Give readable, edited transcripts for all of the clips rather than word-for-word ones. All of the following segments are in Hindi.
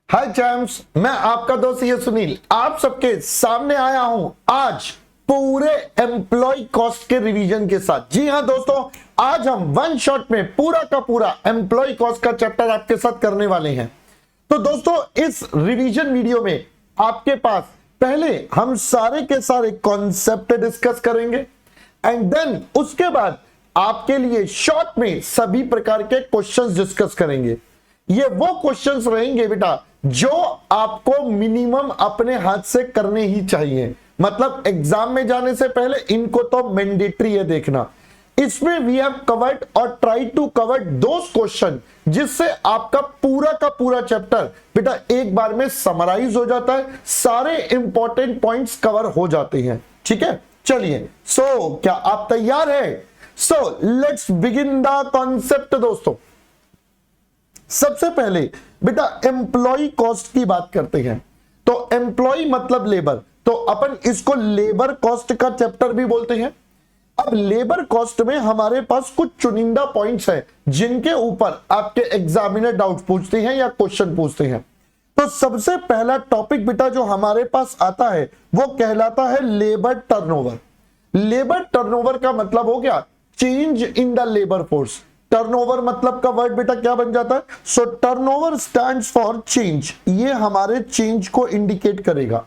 हाय चैम्प्स, मैं आपका दोस्त ये सुनील आप सबके सामने आया हूं आज पूरे एम्प्लॉय कॉस्ट के रिवीजन के साथ। जी हां दोस्तों, आज हम वन शॉट में पूरा का पूरा एम्प्लॉय कॉस्ट का चैप्टर आपके साथ करने वाले हैं। तो दोस्तों, इस रिवीजन वीडियो में आपके पास पहले हम सारे के सारे कॉन्सेप्ट डिस्कस करेंगे एंड देन उसके बाद आपके लिए शॉर्ट में सभी प्रकार के क्वेश्चंस डिस्कस करेंगे। ये वो क्वेश्चंस रहेंगे बेटा जो आपको मिनिमम अपने हाथ से करने ही चाहिए, मतलब एग्जाम में जाने से पहले इनको तो मैंडेटरी है देखना। इसमें वी हैव कवर्ड और try to cover those question जिससे आपका पूरा का पूरा चैप्टर बेटा एक बार में समराइज हो जाता है, सारे इंपॉर्टेंट पॉइंट्स कवर हो जाते हैं। ठीक है, चलिए क्या आप तैयार है? Let's begin the concept. दोस्तों, सबसे पहले बेटा एम्प्लॉय कॉस्ट की बात करते हैं। तो एम्प्लॉय मतलब लेबर, तो अपन इसको लेबर कॉस्ट का चैप्टर भी बोलते हैं। अब लेबर कॉस्ट में हमारे पास कुछ चुनिंदा पॉइंट्स हैं जिनके ऊपर आपके एग्जामिनर डाउट पूछते हैं या क्वेश्चन पूछते हैं। तो सबसे पहला टॉपिक बेटा जो हमारे पास आता है वो कहलाता है लेबर टर्नओवर। लेबर टर्नओवर का मतलब हो गया change in the labour force. Turnover मतलब का वर्ड बेटा क्या बन जाता है? सो टर्नओवर स्टैंड्स फॉर चेंज, ये हमारे चेंज को इंडिकेट करेगा।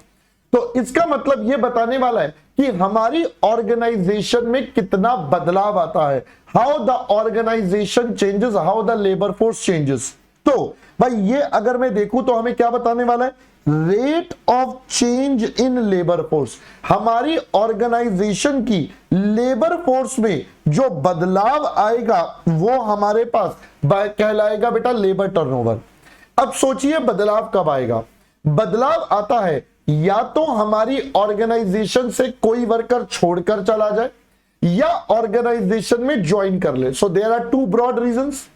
तो इसका मतलब ये बताने वाला है कि हमारी ऑर्गेनाइजेशन में कितना बदलाव आता है, how the organisation changes, how the labour force changes. तो भाई ये अगर मैं देखूं तो हमें क्या बताने वाला है? Rate of change in labour force, हमारी ऑर्गेनाइजेशन की लेबर फोर्स में जो बदलाव आएगा वो हमारे पास कहलाएगा बेटा लेबर टर्नओवर। अब सोचिए बदलाव कब आएगा? बदलाव आता है या तो हमारी ऑर्गेनाइजेशन से कोई वर्कर छोड़कर चला जाए या ऑर्गेनाइजेशन में ज्वाइन कर ले। So there are two broad reasons.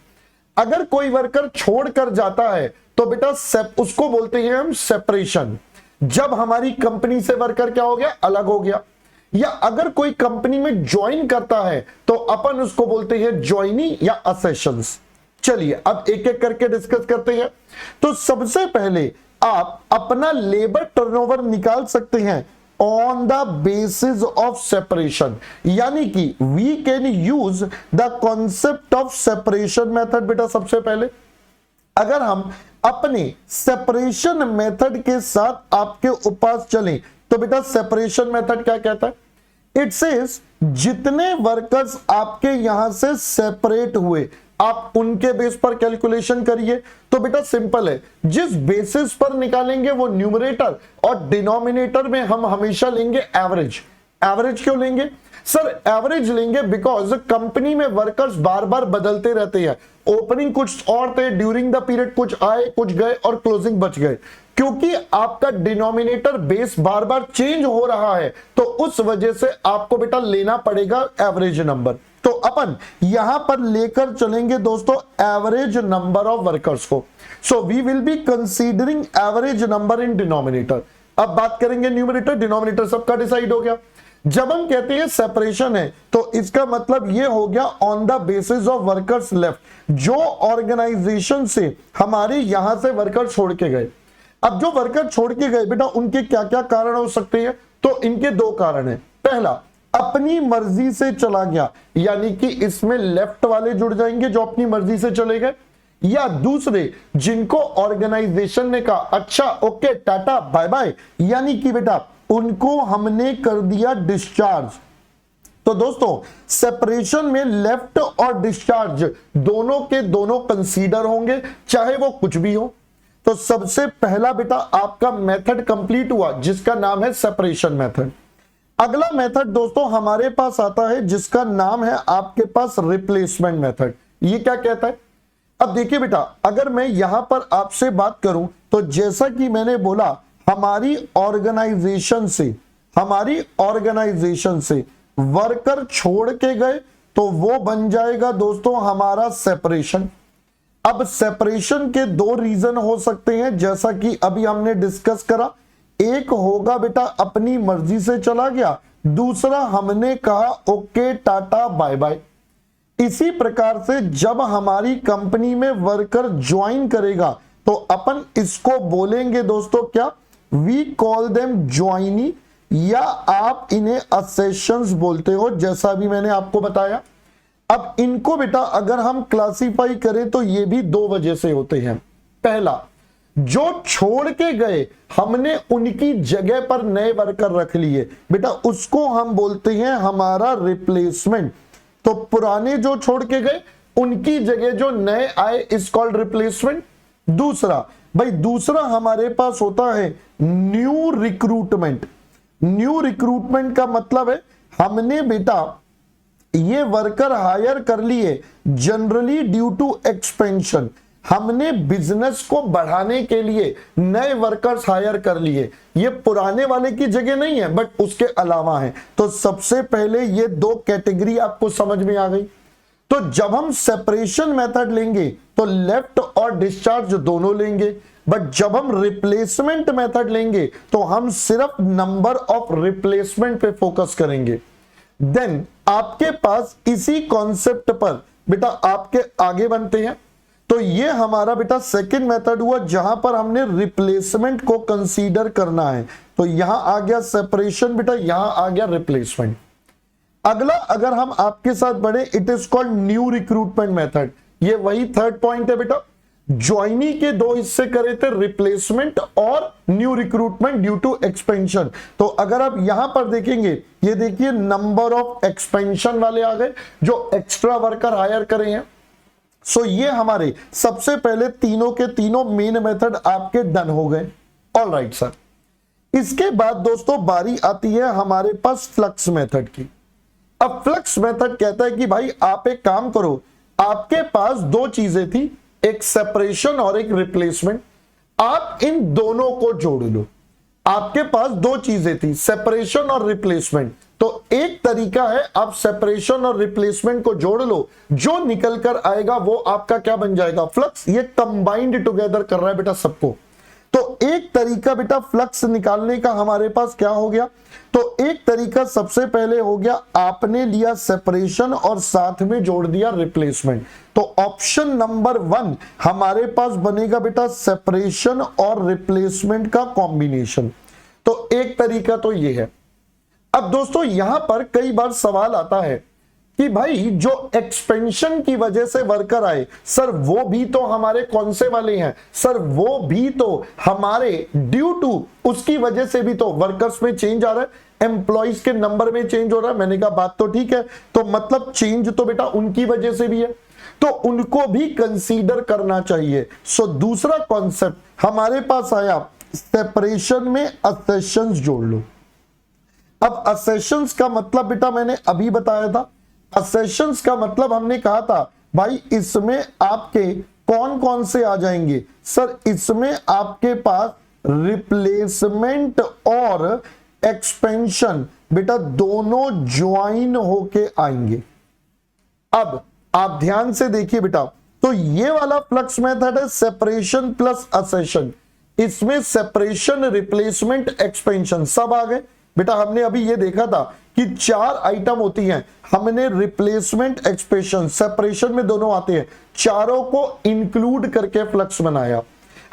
अगर कोई वर्कर छोड़कर जाता है तो बेटा उसको बोलते हैं हम सेपरेशन, जब हमारी कंपनी से वर्कर क्या हो गया? अलग हो गया। या अगर कोई कंपनी में ज्वाइन करता है तो अपन उसको बोलते हैं ज्वाइनी या असेशंस। चलिए अब एक एक करके डिस्कस करते हैं। तो सबसे पहले आप अपना लेबर टर्नओवर निकाल सकते हैं on the basis of separation, यानी कि we can use the concept of separation method. बेटा सबसे पहले अगर हम अपने सेपरेशन मेथड के साथ आपके पास चलें तो बेटा सेपरेशन मेथड क्या कहता है? इट सेज जितने वर्कर्स आपके यहां से सेपरेट हुए आप उनके बेस पर कैलकुलेशन करिए। तो बेटा सिंपल है, जिस बेसिस पर निकालेंगे वो न्यूमरेटर और डिनोमिनेटर में हम हमेशा लेंगे एवरेज। एवरेज क्यों लेंगे सर? एवरेज लेंगे बिकॉज कंपनी में वर्कर्स बार बार बदलते रहते हैं। ओपनिंग कुछ और थे, ड्यूरिंग द पीरियड कुछ आए कुछ गए और क्लोजिंग बच गए। क्योंकि आपका डिनोमिनेटर बेस बार बार चेंज हो रहा है तो उस वजह से आपको बेटा लेना पड़ेगा एवरेज नंबर। तो अपन यहां पर लेकर चलेंगे दोस्तों एवरेज नंबर ऑफ वर्कर्स को। So we will be considering average number in denominator. अब बात करेंगे न्यूमरेटर, डिनोमिनेटर सबका डिसाइड हो गया। जब हम कहते हैं सेपरेशन है तो इसका मतलब यह हो गया on the basis of workers left, जो ऑर्गेनाइजेशन से हमारे यहां से वर्कर छोड़ के गए। अब जो वर्कर छोड़ के गए बेटा उनके क्या क्या कारण हो सकते हैं? तो इनके दो कारण है। पहला, अपनी मर्जी से चला गया, यानी कि इसमें लेफ्ट वाले जुड़ जाएंगे जो अपनी मर्जी से चले गए, या दूसरे जिनको ऑर्गेनाइजेशन ने कहा अच्छा ओके टाटा बाय बाय, यानी कि बेटा उनको हमने कर दिया डिस्चार्ज। तो दोस्तों सेपरेशन में लेफ्ट और डिस्चार्ज दोनों के दोनों कंसीडर होंगे, चाहे वो कुछ भी हो। तो सबसे पहला बेटा आपका मेथड कंप्लीट हुआ जिसका नाम है सेपरेशन मेथड। अगला मेथड दोस्तों हमारे पास आता है जिसका नाम है आपके पास रिप्लेसमेंट मेथड। ये क्या कहता है? अब देखिए बेटा, अगर मैं यहां पर आपसे बात करूं तो जैसा कि मैंने बोला हमारी ऑर्गेनाइजेशन से वर्कर छोड़ के गए तो वो बन जाएगा दोस्तों हमारा सेपरेशन। अब सेपरेशन के दो रीजन हो सकते हैं जैसा कि अभी हमने डिस्कस करा। एक होगा बेटा अपनी मर्जी से चला गया, दूसरा हमने कहा ओके टाटा बाय बाय। इसी प्रकार से जब हमारी कंपनी में वर्कर ज्वाइन करेगा तो अपन इसको बोलेंगे दोस्तों क्या, वी कॉल देम ज्वाइनी, या आप इन्हें असेशंस बोलते हो, जैसा भी मैंने आपको बताया। अब इनको बेटा अगर हम क्लासिफाई करें तो ये भी दो वजह से होते हैं। पहला, जो छोड़ के गए हमने उनकी जगह पर नए वर्कर रख लिए बेटा, उसको हम बोलते हैं हमारा रिप्लेसमेंट। तो पुराने जो छोड़ के गए उनकी जगह जो नए आए इज कॉल्ड रिप्लेसमेंट। दूसरा भाई, दूसरा हमारे पास होता है न्यू रिक्रूटमेंट। न्यू रिक्रूटमेंट का मतलब है हमने बेटा ये वर्कर हायर कर लिए जनरली ड्यू टू एक्सपेंशन, हमने बिजनेस को बढ़ाने के लिए नए वर्कर्स हायर कर लिए। ये पुराने वाले की जगह नहीं है बट उसके अलावा है। तो सबसे पहले ये दो कैटेगरी आपको समझ में आ गई। तो जब हम सेपरेशन मेथड लेंगे तो लेफ्ट और डिस्चार्ज दोनों लेंगे, बट जब हम रिप्लेसमेंट मेथड लेंगे तो हम सिर्फ नंबर ऑफ रिप्लेसमेंट पे फोकस करेंगे। देन आपके पास इसी कॉन्सेप्ट पर बेटा आपके आगे बनते हैं। तो ये हमारा बेटा सेकंड मेथड हुआ जहां पर हमने रिप्लेसमेंट को कंसीडर करना है। तो यहां आ गया सेपरेशन बेटा, यहां आ गया रिप्लेसमेंट। अगला अगर हम आपके साथ बढ़े, it is called new recruitment method. ये वही थर्ड पॉइंट है बेटा। ज्वाइनी के दो हिस्से करे थे, रिप्लेसमेंट और new recruitment due to expansion. तो अगर आप यहां पर देखेंगे, ये देखिए नंबर ऑफ एक्सपेंशन वाले आ गए जो एक्स्ट्रा वर्कर हायर करे हैं। सो ये हमारे सबसे पहले तीनों के तीनों मेन मेथड आपके डन हो गए। All right sir. इसके बाद दोस्तों बारी आती है हमारे पास फ्लक्स मेथड की। अब फ्लक्स मेथड कहता है कि भाई आप एक काम करो, आपके पास दो चीजें थी, एक सेपरेशन और एक रिप्लेसमेंट, आप इन दोनों को जोड़ लो। आपके पास दो चीजें थी, सेपरेशन और रिप्लेसमेंट। तो एक तरीका है आप सेपरेशन और रिप्लेसमेंट को जोड़ लो, जो निकल कर आएगा वो आपका क्या बन जाएगा, फ्लक्स। ये कंबाइंड टुगेदर कर रहा है बेटा सबको। तो एक तरीका बेटा फ्लक्स निकालने का हमारे पास क्या हो गया, तो एक तरीका सबसे पहले हो गया, आपने लिया सेपरेशन और साथ में जोड़ दिया रिप्लेसमेंट। तो ऑप्शन नंबर 1 हमारे पास बनेगा बेटा सेपरेशन और रिप्लेसमेंट का कॉम्बिनेशन। तो एक तरीका तो ये है। अब दोस्तों यहां पर कई बार सवाल आता है कि भाई जो एक्सपेंशन की वजह से वर्कर आए, सर वो भी तो हमारे कौन से वाले हैं, सर वो भी तो हमारे ड्यू टू उसकी वजह से भी तो वर्कर्स में चेंज आ रहा है, एम्प्लॉइज के नंबर में चेंज हो रहा है। मैंने कहा बात तो ठीक है, तो मतलब चेंज तो बेटा उनकी वजह से भी है, तो उनको भी कंसीडर करना चाहिए। सो दूसरा कॉन्सेप्ट हमारे पास आया, सेपरेशन में असेशंस जोड़ लो। अब असेशंस का मतलब बेटा मैंने अभी बताया था, असेशंस का मतलब हमने कहा था भाई इसमें आपके कौन कौन से आ जाएंगे, सर इसमें आपके पास रिप्लेसमेंट और एक्सपेंशन बेटा दोनों ज्वाइन होके आएंगे। अब आप ध्यान से देखिए बेटा, तो ये वाला फ्लक्स मेथड है सेपरेशन प्लस असेशन। इसमें सेपरेशन, रिप्लेसमेंट, एक्सपेंशन सब आ गए बेटा। हमने अभी ये देखा था कि 4 आइटम होती हैं, हमने रिप्लेसमेंट, एक्सपेंशन, सेपरेशन में दोनों आते हैं, चारों को इंक्लूड करके फ्लक्स बनाया।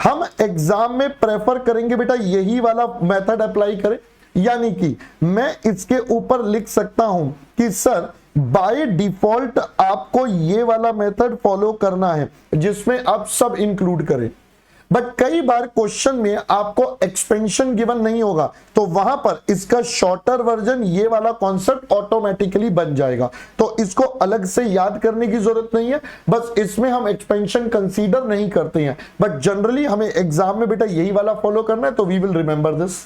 हम एग्जाम में प्रेफर करेंगे बेटा यही वाला मेथड अप्लाई करें, यानी कि मैं इसके ऊपर लिख सकता हूं कि सर बाय डिफॉल्ट आपको ये वाला मेथड फॉलो करना है जिसमें आप सब इंक्लूड करें। बट कई बार क्वेश्चन में आपको एक्सपेंशन गिवन नहीं होगा, तो वहां पर इसका शॉर्टर वर्जन ये वाला कॉन्सेप्ट ऑटोमेटिकली बन जाएगा। तो इसको अलग से याद करने की जरूरत नहीं है, बस इसमें हम एक्सपेंशन कंसीडर नहीं करते हैं, बट जनरली हमें एग्जाम में बेटा यही वाला फॉलो करना है, तो वी विल रिमेंबर दिस।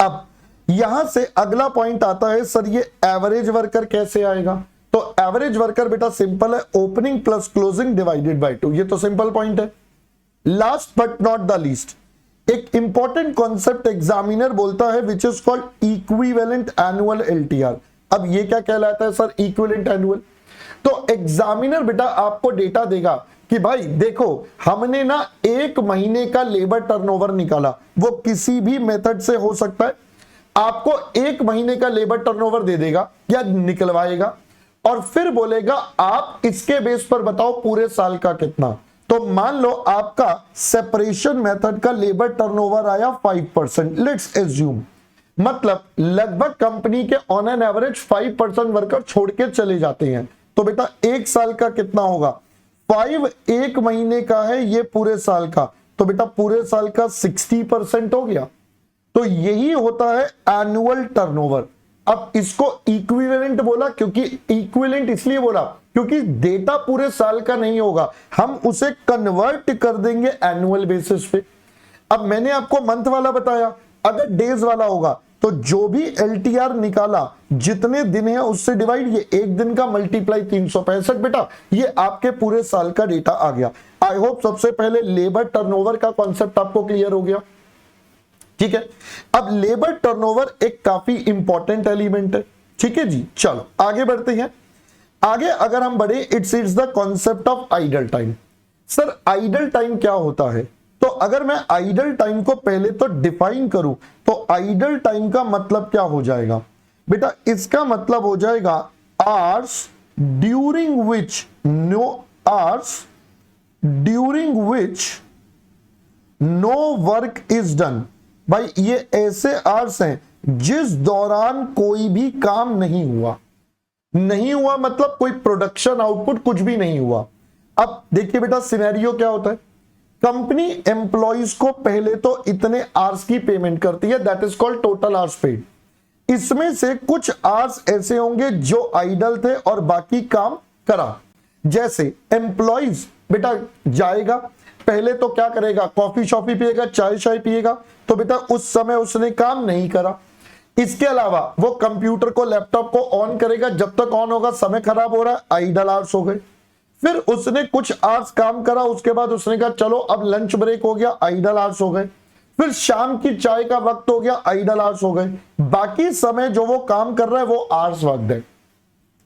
अब यहां से अगला पॉइंट आता है, सर ये एवरेज वर्कर कैसे आएगा। तो एवरेज वर्कर बेटा सिंपल है, opening plus closing divided by 2। ये तो सिंपल पॉइंट है। Last but not the least, एक इंपॉर्टेंट कॉन्सेप्ट एग्जामिनर बोलता है which is called equivalent annual LTR. अब ये क्या कहलाता है सर, इक्विवेलेंट एनुअल। तो एग्जामिनर बेटा आपको डेटा देगा कि भाई देखो हमने ना 1 महीने का लेबर टर्नओवर निकाला, वो किसी भी मेथड से हो सकता है। आपको 1 महीने का लेबर टर्नओवर दे देगा या निकलवाएगा और फिर बोलेगा आप इसके बेस पर बताओ पूरे साल का कितना। तो मान लो आपका सेपरेशन मेथड का लेबर टर्नओवर आया 5%, लेट्स एज्यूम, मतलब लगभग कंपनी के ऑन एन एवरेज 5% वर्कर छोड़ के चले जाते हैं। तो बेटा एक साल का कितना होगा, 5 एक महीने का है, ये पूरे साल का, तो बेटा पूरे साल का 60% हो गया। तो यही होता है एनुअल टर्नओवर। अब इसको इक्विवेलेंट बोला, क्योंकि इक्विवेलेंट इसलिए बोला क्योंकि डेटा पूरे साल का नहीं होगा, हम उसे कन्वर्ट कर देंगे एनुअल बेसिस पे। अब मैंने आपको मंथ वाला बताया, अगर डेज वाला होगा तो जो भी एलटीआर निकाला जितने दिन है उससे डिवाइड, ये एक दिन का मल्टीप्लाई 365, बेटा ये आपके पूरे साल का डेटा आ गया। आई होप सबसे पहले लेबर टर्नओवर का कॉन्सेप्ट आपको क्लियर हो गया। ठीक है, अब लेबर टर्नओवर एक काफी इंपॉर्टेंट एलिमेंट है। ठीक है जी, चलो आगे बढ़ते हैं। आगे अगर हम बढ़े, it's the concept of idle time. Sir idle time क्या होता है? तो अगर मैं आइडल टाइम को पहले तो डिफाइन करूं तो आइडल टाइम का मतलब क्या हो जाएगा बेटा? इसका मतलब हो जाएगा hours during which no work is done. भाई ये ऐसे आवर्स हैं जिस दौरान कोई भी काम नहीं हुआ मतलब कोई प्रोडक्शन आउटपुट कुछ भी नहीं हुआ। अब देखिए बेटा सिनेरियो क्या होता है, कंपनी एम्प्लॉइज को पहले तो इतने आवर्स की पेमेंट करती है, that is called total hours paid. इसमें से कुछ आवर्स ऐसे होंगे जो आइडल थे और बाकी काम करा। जैसे एम्प्लॉइज बेटा जाएगा, पहले तो क्या करेगा, कॉफी शॉफी पिएगा, चाय शाय पिएगा, तो बेटा उस समय उसने काम नहीं करा। इसके अलावा वो कंप्यूटर को लैपटॉप को ऑन करेगा, जब तक ऑन होगा समय खराब हो रहा है, आइडल आवर्स हो गए। फिर उसने कुछ आवर्स काम करा, उसके बाद उसने कहा चलो अब लंच ब्रेक हो गया, आइडल आवर्स हो गए। फिर शाम की चाय का वक्त हो गया, आइडल आवर्स हो गए। बाकी समय जो वो काम कर रहा है वो आवर्स वक्त है।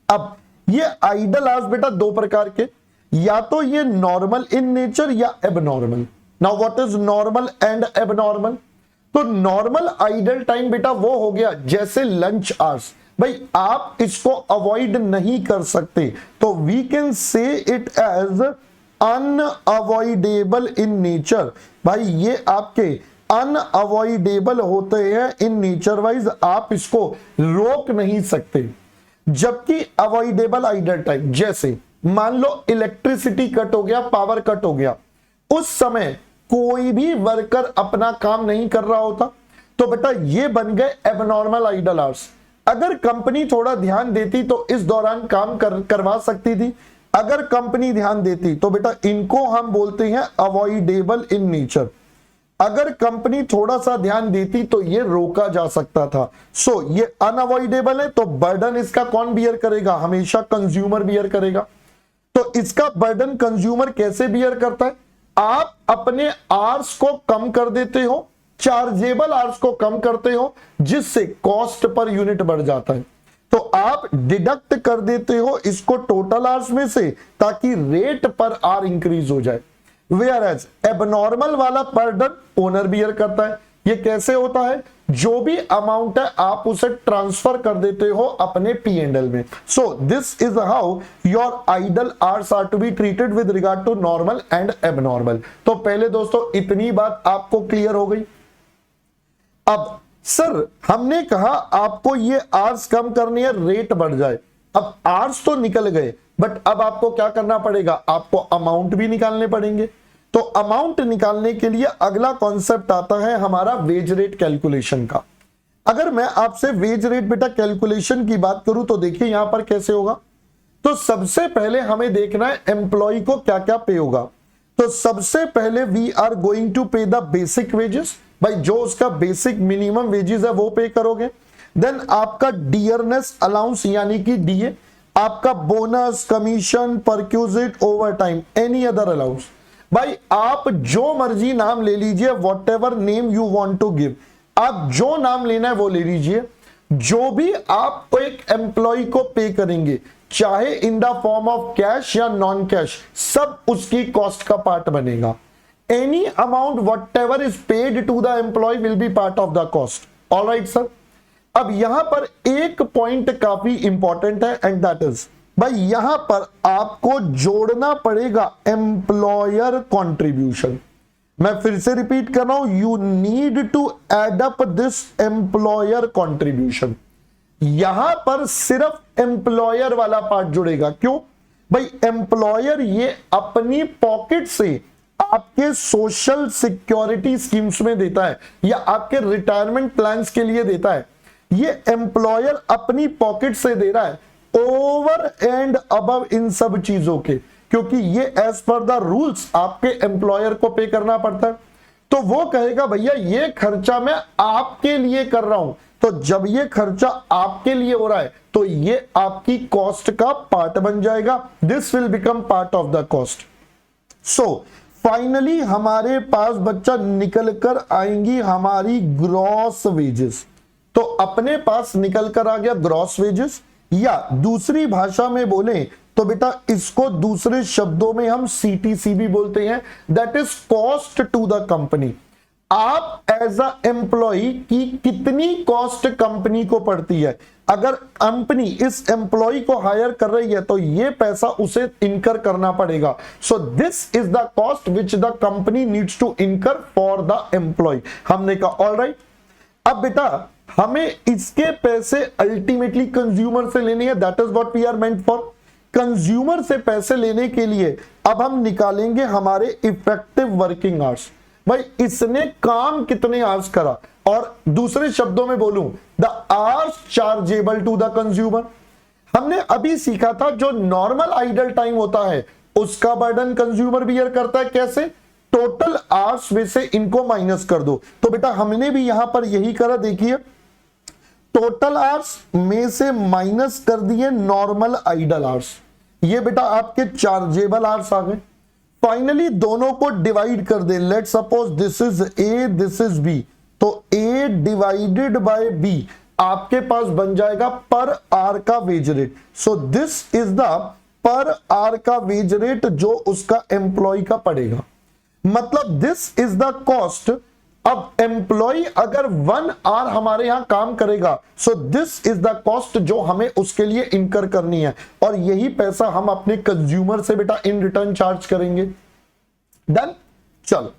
अब ये आइडल आवर्स बेटा दो प्रकार के, या तो ये नॉर्मल इन नेचर या abnormal. Now what is normal and abnormal? तो नॉर्मल आइडल टाइम बेटा वो हो गया जैसे लंच आवर्स, भाई आप इसको अवॉइड नहीं कर सकते, तो we can say it as unavoidable in nature. भाई ये आपके अनअवॉइडेबल होते हैं इन नेचर वाइज, आप इसको रोक नहीं सकते। जबकि अवॉइडेबल आइडल टाइम, जैसे मान लो इलेक्ट्रिसिटी कट हो गया, पावर कट हो गया, उस समय कोई भी वर्कर अपना काम नहीं कर रहा होता, तो बेटा ये बन गए एबनॉर्मल आइडल आवर्स। अगर कंपनी थोड़ा ध्यान देती तो इस दौरान काम करवा सकती थी। अगर कंपनी ध्यान देती तो बेटा इनको हम बोलते हैं अवॉइडेबल इन नेचर। अगर कंपनी थोड़ा सा ध्यान देती तो ये रोका जा सकता था। सो ये अनअवॉइडेबल है, तो बर्डन इसका कौन बियर करेगा? हमेशा कंज्यूमर बियर करेगा। तो इसका बर्डन कंज्यूमर कैसे बियर करता है? आप अपने आवर्स को कम कर देते हो, चार्जेबल आवर्स को कम करते हो, जिससे कॉस्ट पर यूनिट बढ़ जाता है। तो आप डिडक्ट कर देते हो इसको टोटल आवर्स में से, ताकि रेट पर आर इंक्रीज हो जाए। वेयर एज एबनॉर्मल वाला बर्डन ओनर बियर करता है। ये कैसे होता है? जो भी अमाउंट है आप उसे ट्रांसफर कर देते हो अपने P&L में। So this is how your idle hours are to be treated with regard to normal and abnormal. तो पहले दोस्तों इतनी बात आपको क्लियर हो गई। अब सर हमने कहा आपको ये आवर्स कम करनी है, रेट बढ़ जाए। अब आवर्स तो निकल गए, बट अब आपको क्या करना पड़ेगा? आपको अमाउंट भी निकालने पड़ेंगे। तो अमाउंट निकालने के लिए अगला कॉन्सेप्ट आता है हमारा वेज रेट कैलकुलेशन का। अगर मैं आपसे वेज रेट बेटा कैलकुलेशन की बात करूं तो देखिए यहां पर कैसे होगा। तो सबसे पहले हमें देखना है एम्प्लॉय को क्या क्या पे होगा। तो सबसे पहले वी आर गोइंग टू पे द बेसिक वेजेस, भाई जो उसका बेसिक मिनिमम वेजेस है वो पे करोगे। देन आपका डियरनेस अलाउंस यानी कि डीए, आपका bonus, commission, perquisite, overtime, any other allowance. भाई आप जो मर्जी नाम ले लीजिए, whatever name you want to give, आप जो नाम लेना है वो ले लीजिए। जो भी आप एक एम्प्लॉय को पे करेंगे, चाहे in the form of cash या नॉन कैश, सब उसकी कॉस्ट का पार्ट बनेगा। Any amount whatever is paid to the employee will be part of the cost. Alright sir, अब यहां पर एक पॉइंट काफी इंपॉर्टेंट है एंड दैट इज भाई यहां पर आपको जोड़ना पड़ेगा एम्प्लॉयर कंट्रीब्यूशन। मैं फिर से रिपीट कर रहा हूं, you need to add up this employer contribution. यहां पर सिर्फ एम्प्लॉयर वाला पार्ट जुड़ेगा। क्यों भाई? एम्प्लॉयर ये अपनी पॉकेट से आपके सोशल सिक्योरिटी स्कीम्स में देता है या आपके रिटायरमेंट प्लान्स के लिए देता है। ये एम्प्लॉयर अपनी पॉकेट से दे रहा है ओवर एंड अबव इन सब चीजों के, क्योंकि ये एज पर द रूल्स आपके एम्प्लॉयर को पे करना पड़ता है। तो वो कहेगा भैया ये खर्चा मैं आपके लिए कर रहा हूं, तो जब ये खर्चा आपके लिए हो रहा है तो ये आपकी कॉस्ट का पार्ट बन जाएगा। This will become part of the cost. So finally हमारे पास बच्चा निकल कर आएंगी हमारी ग्रॉस वेजेस। तो अपने पास निकल कर आ गया ग्रॉस वेजेस, या दूसरी भाषा में बोलें तो बेटा इसको दूसरे शब्दों में हम सीटीसी भी बोलते हैं, that is cost to the company. आप एज अ एम्प्लॉय की कितनी कॉस्ट कंपनी को पड़ती है। अगर कंपनी इस एम्प्लॉय को हायर कर रही है तो ये पैसा उसे इनकर करना पड़ेगा। So this is the cost which the company needs to incur for the employee. हमने कहा ऑलराइट। अब बेटा हमें इसके पैसे अल्टीमेटली कंज्यूमर से लेने हैं, that is what we are meant for. Consumer से पैसे लेने के लिए अब हम निकालेंगे हमारे इफेक्टिव वर्किंग आवर्स। भाई इसने काम कितने आवर्स करा, और दूसरे शब्दों में बोलूं the hours chargeable to the consumer. हमने अभी सीखा था जो नॉर्मल आइडल टाइम होता है उसका बर्डन कंज्यूमर बियर करता है। कैसे? टोटल आवर्स में से इनको माइनस कर दो। तो बेटा हमने भी यहां पर यही करा, देखिए टोटल आवर्स में से माइनस कर दिए नॉर्मल आइडल आवर्स। ये बेटा आपके चार्जेबल आवर्स आ गए। फाइनली दोनों को डिवाइड कर दे। Let suppose this is A, this is B, तो ए डिवाइडेड बाय बी आपके पास बन जाएगा पर आवर का wage rate. So this is the per hour का वेज रेट जो उसका एम्प्लॉय का पड़ेगा। मतलब दिस इज द कॉस्ट। अब एम्प्लॉय अगर 1 आवर हमारे यहां काम करेगा, सो दिस इज द कॉस्ट जो हमें उसके लिए इनकर करनी है, और यही पैसा हम अपने कंज्यूमर से बेटा इन रिटर्न चार्ज करेंगे। डन। चलो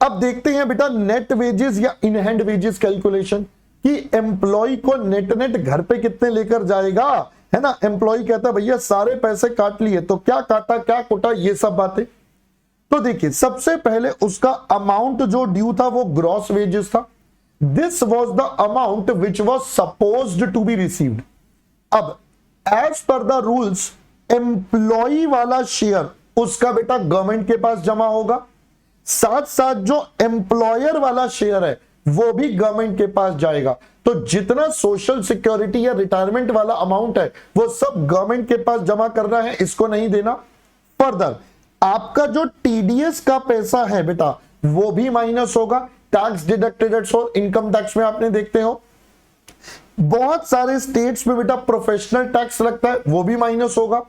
अब देखते हैं बेटा नेट वेजेस या इन हैंड वेजेस कैलकुलेशन, कि एम्प्लॉय को नेट नेट घर पे कितने लेकर जाएगा, है ना। एम्प्लॉय कहता है भैया सारे पैसे काट लिए, तो क्या काटा क्या कोटा ये सब बातें। तो देखिए सबसे पहले उसका अमाउंट जो ड्यू था वो ग्रॉस वेजेस था। This was the amount which was supposed to be received. अब as per the rules employee वाला शेयर उसका बेटा गवर्नमेंट के पास जमा होगा, साथ साथ जो एम्प्लॉयर वाला शेयर है वो भी गवर्नमेंट के पास जाएगा। तो जितना सोशल सिक्योरिटी या रिटायरमेंट वाला अमाउंट है वो सब गवर्नमेंट के पास जमा करना है, इसको नहीं देना। फर्दर आपका जो टीडीएस का पैसा है बेटा वो भी माइनस होगा, टैक्स डिडक्टेड और इनकम टैक्स में आपने देखते हो बहुत सारे स्टेट्स में बेटा प्रोफेशनल टैक्स लगता है, वो भी माइनस होगा।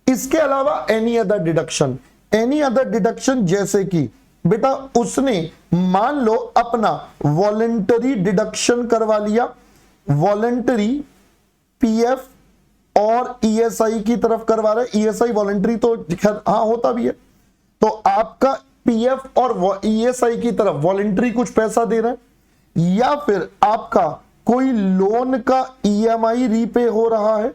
इसके अलावा एनी अदर डिडक्शन जैसे कि बेटा उसने मान लो अपना वॉलेंटरी डिडक्शन करवा लिया, वॉलेंटरी पीएफ और ईएसआई की तरफ करवा रहा है। ईएसआई वॉलेंटरी तो हाँ होता भी है, तो आपका पीएफ और ईएसआई की तरफ वॉलेंटरी कुछ पैसा दे रहा है, या फिर आपका कोई लोन का ईएमआई रीपे हो रहा है।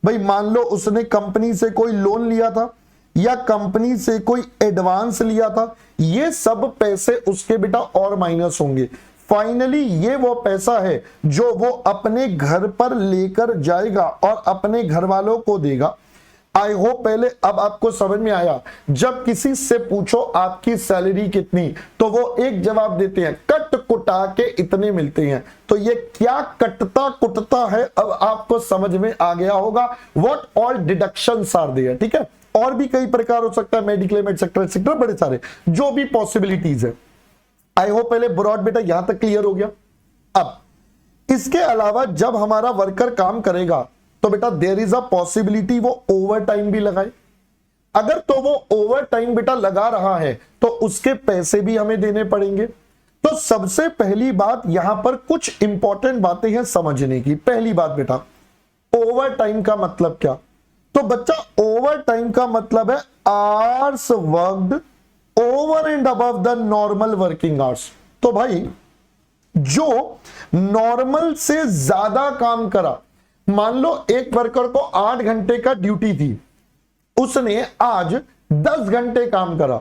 भाई मान लो उसने कंपनी से कोई लोन लिया था या कंपनी से कोई एडवांस लिया था, ये सब पैसे उसके बेटा और माइनस होंगे। फाइनली ये वो पैसा है जो वो अपने घर पर लेकर जाएगा और अपने घर वालों को देगा। आई होप पहले अब आपको समझ में आया। जब किसी से पूछो आपकी सैलरी कितनी, तो वो एक जवाब देते हैं कट कुटा के इतने मिलते हैं। तो ये क्या कटता कुटता है अब आपको समझ में आ गया होगा। What all deductions are there, ठीक है। और भी कई प्रकार हो सकता है, मेडिक्लेम एक्सेट्रा बड़े सारे जो भी पॉसिबिलिटीज है। आई होप पहले ब्रॉड बेटा यहां तक क्लियर हो गया। अब इसके अलावा जब हमारा वर्कर काम करेगा तो बेटा देयर इज अ पॉसिबिलिटी वो ओवर टाइम भी लगाए। अगर तो वो ओवर टाइम बेटा लगा रहा है तो उसके पैसे भी हमें देने पड़ेंगे। तो सबसे पहली बात यहां पर कुछ इंपॉर्टेंट बातें हैं समझने की। पहली बात बेटा ओवर टाइम का मतलब क्या। तो बच्चा ओवर टाइम का मतलब है hours worked over and above the normal working hours. तो भाई जो नॉर्मल से ज्यादा काम करा, मान लो एक वर्कर को 8 घंटे का ड्यूटी थी, उसने आज 10 घंटे काम करा,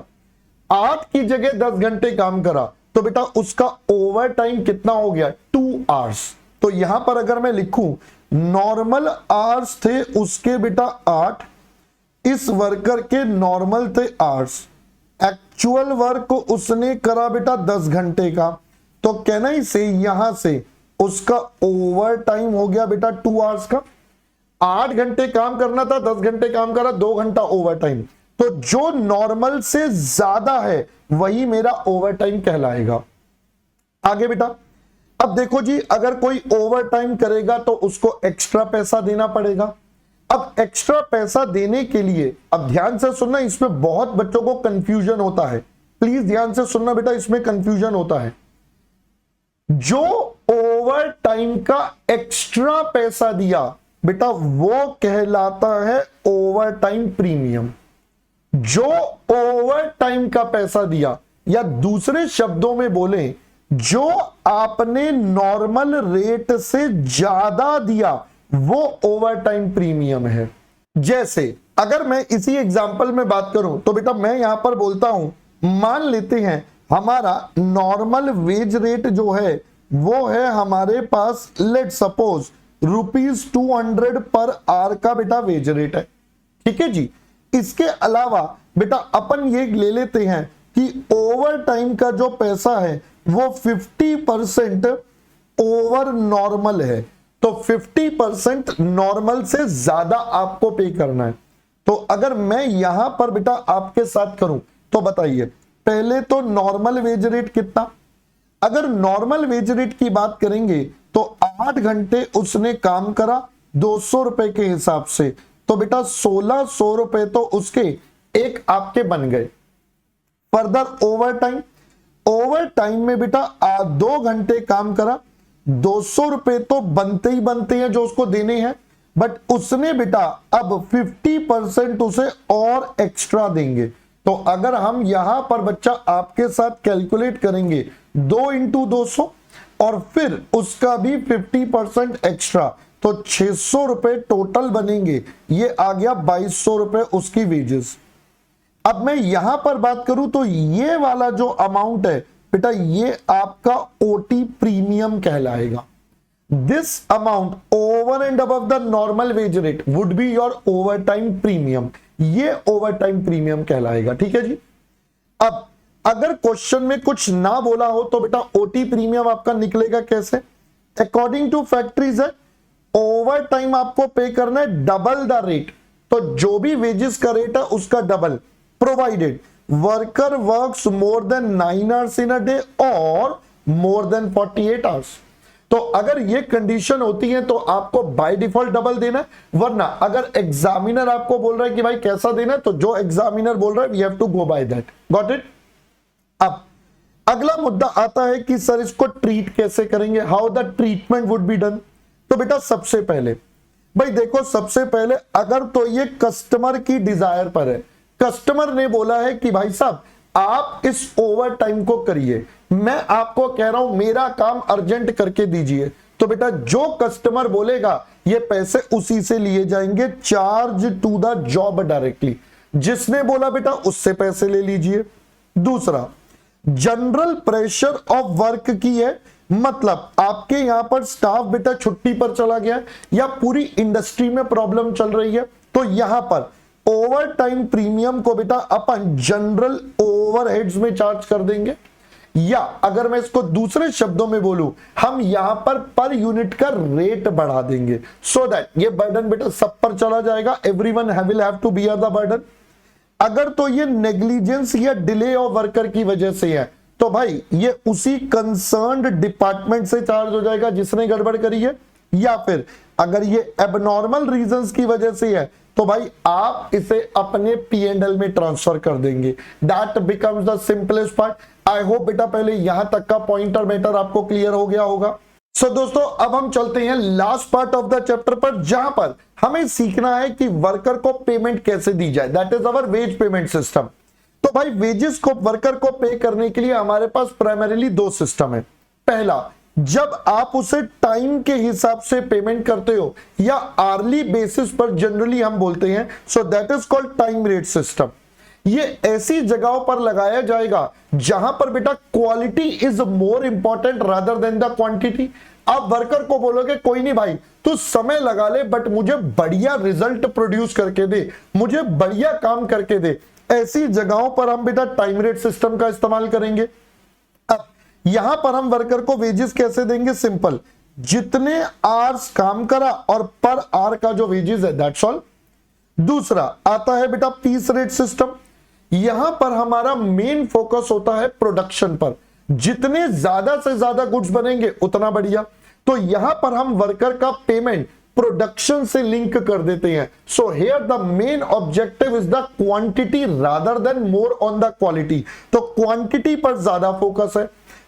8 की जगह 10 घंटे काम करा, तो बेटा उसका ओवर टाइम कितना हो गया? 2 आवर्स। तो यहां पर अगर मैं लिखूं नॉर्मल आवर्स थे उसके बेटा 8, इस वर्कर के नॉर्मल थे आवर्स, एक्चुअल वर्क उसने करा बेटा 10 घंटे का, तो कहना ही से यहां से उसका ओवर टाइम हो गया बेटा 2 आवर्स का। 8 घंटे काम करना था, 10 घंटे काम करा, 2 घंटा ओवर टाइम। तो जो नॉर्मल से ज्यादा है वही मेरा ओवर टाइम कहलाएगा। आगे बेटा अब देखो जी, अगर कोई ओवर टाइम करेगा तो उसको एक्स्ट्रा पैसा देना पड़ेगा। अब एक्स्ट्रा पैसा देने के लिए, अब ध्यान से सुनना, इसमें बहुत बच्चों को कंफ्यूजन होता है, प्लीज ध्यान से सुनना बेटा, इसमें कंफ्यूजन होता है। जो ओवर टाइम का एक्स्ट्रा पैसा दिया बेटा वो कहलाता है ओवर टाइम प्रीमियम। जो ओवर टाइम का पैसा दिया, या दूसरे शब्दों में बोले जो आपने नॉर्मल रेट से ज्यादा दिया वो ओवर टाइम प्रीमियम है। जैसे अगर मैं इसी एग्जांपल में बात करूं तो बेटा मैं यहां पर बोलता हूं, मान लेते हैं हमारा नॉर्मल वेज रेट जो है वो है हमारे पास, लेट सपोज ₹200 पर आवर का बेटा वेज रेट है, ठीक है जी। इसके अलावा बेटा अपन ये ले लेते हैं कि ओवर टाइम का जो पैसा है वो 50% ओवर नॉर्मल है, तो 50% नॉर्मल से ज्यादा आपको पे करना है। तो अगर मैं यहां पर बेटा आपके साथ करूं तो बताइए, पहले तो नॉर्मल वेज रेट कितना? अगर नॉर्मल वेज रेट की बात करेंगे तो 8 घंटे उसने काम करा 200 रुपए के हिसाब से, तो बेटा 1600 रुपए तो उसके एक आपके बन गए। फर्दर ओवर टाइम में बेटा 2 घंटे काम करा, 200 रुपए तो बनते ही बनते हैं जो उसको देने हैं, बट उसने बेटा अब 50% उसे और एक्स्ट्रा देंगे। तो अगर हम यहां पर बच्चा आपके साथ कैलकुलेट करेंगे 2 × 200 और फिर उसका भी 50% एक्स्ट्रा, तो 600 रुपए टोटल बनेंगे। ये आ गया 2200 रुपए उसकी वेजेस। अब मैं यहां पर बात करूं तो ये वाला जो अमाउंट है बेटा ये आपका ओटी प्रीमियम कहलाएगा। This amount over and above the normal wage rate would be your over time premium. ये ओवर टाइम प्रीमियम कहलाएगा, ठीक है जी। अब अगर क्वेश्चन में कुछ ना बोला हो तो बेटा ओटी प्रीमियम आपका निकलेगा कैसे? अकॉर्डिंग टू फैक्ट्रीज है ओवर टाइम आपको पे करना है डबल द रेट, तो जो भी वेजेस का रेट है उसका double, provided worker works more than 9 hours in a day और मोर देन 48 आवर्स। तो अगर ये कंडीशन होती है तो आपको बाय डिफॉल्ट डबल देना है, वरना अगर एग्जामिनर आपको बोल रहा है कि भाई कैसा देना है तो जो एग्जामिनर बोल रहा है we have to go by that. Got it? अब अगला मुद्दा आता है कि सर इसको ट्रीट कैसे करेंगे, how the treatment would be done. तो बेटा सबसे पहले भाई देखो, सबसे पहले अगर तो ये कस्टमर की डिजायर पर है, कस्टमर ने बोला है कि भाई साहब आप इस ओवर टाइम को करिए, मैं आपको कह रहा हूं मेरा काम अर्जेंट करके दीजिए, तो बेटा जो कस्टमर बोलेगा ये पैसे उसी से लिए जाएंगे, charge to the job directly. जिसने बोला बेटा उससे पैसे ले लीजिए। दूसरा, जनरल प्रेशर ऑफ वर्क की है, मतलब आपके यहां पर स्टाफ बेटा छुट्टी पर चला गया या पूरी इंडस्ट्री में प्रॉब्लम चल रही है, तो यहां पर ओवर टाइम प्रीमियम को बेटा अपन जनरल ओवरहेड्स में चार्ज कर देंगे, या अगर मैं इसको दूसरे शब्दों में बोलूं हम यहां पर यूनिट का रेट बढ़ा देंगे, सो दैट ये बर्डन बेटा सब पर चला जाएगा, everyone will have to bear the burden. अगर तो ये नेग्लिजेंस या डिले ऑफ वर्कर की वजह से है तो भाई ये उसी कंसर्न्ड डिपार्टमेंट से चार्ज हो जाएगा जिसने गड़बड़ करी है, या फिर अगर ये एबनॉर्मल रीजंस की वजह से है तो भाई आप इसे अपने P&L में ट्रांसफर कर देंगे। That becomes the simplest part. I hope बेटा पहले यहां तक का पॉइंटर मैटर आपको क्लियर हो गया होगा। सो दोस्तों अब हम चलते हैं last part of the chapter पर, जहां पर हमें सीखना है कि वर्कर को पेमेंट कैसे दी जाए, that is our wage payment system. तो भाई वेजेस को वर्कर को पे करने के लिए हमारे पास प्राइमरीली दो सिस्टम है। पहला, जब आप उसे टाइम के हिसाब से पेमेंट करते हो या आर्ली बेसिस पर जनरली हम बोलते हैं, so that is called time rate system. ये ऐसी जगहों पर लगाया जाएगा जहां पर बेटा quality is more important rather than the quantity. आप वर्कर को बोलोगे कोई नहीं भाई तू समय लगा ले बट मुझे बढ़िया रिजल्ट प्रोड्यूस करके दे, मुझे बढ़िया काम करके दे, ऐसी जगहों पर हम बेटा टाइम रेट सिस्टम का इस्तेमाल करेंगे। अब यहां पर हम वर्कर को वेजेस कैसे देंगे, सिंपल, जितने आवर्स काम करा और पर आवर का जो वेजेस है दैट्स ऑल। दूसरा आता है बेटा पीस रेट सिस्टम। यहां पर हमारा मेन फोकस होता है प्रोडक्शन पर, जितने ज्यादा से ज्यादा गुड्स बनेंगे उतना बढ़िया। तो यहां पर हम वर्कर का पेमेंट प्रोडक्शन से लिंक कर देते हैं। So here the main objective is the quantity rather than more on the quality. तो क्वांटिटी पर ज्यादा फोकस है।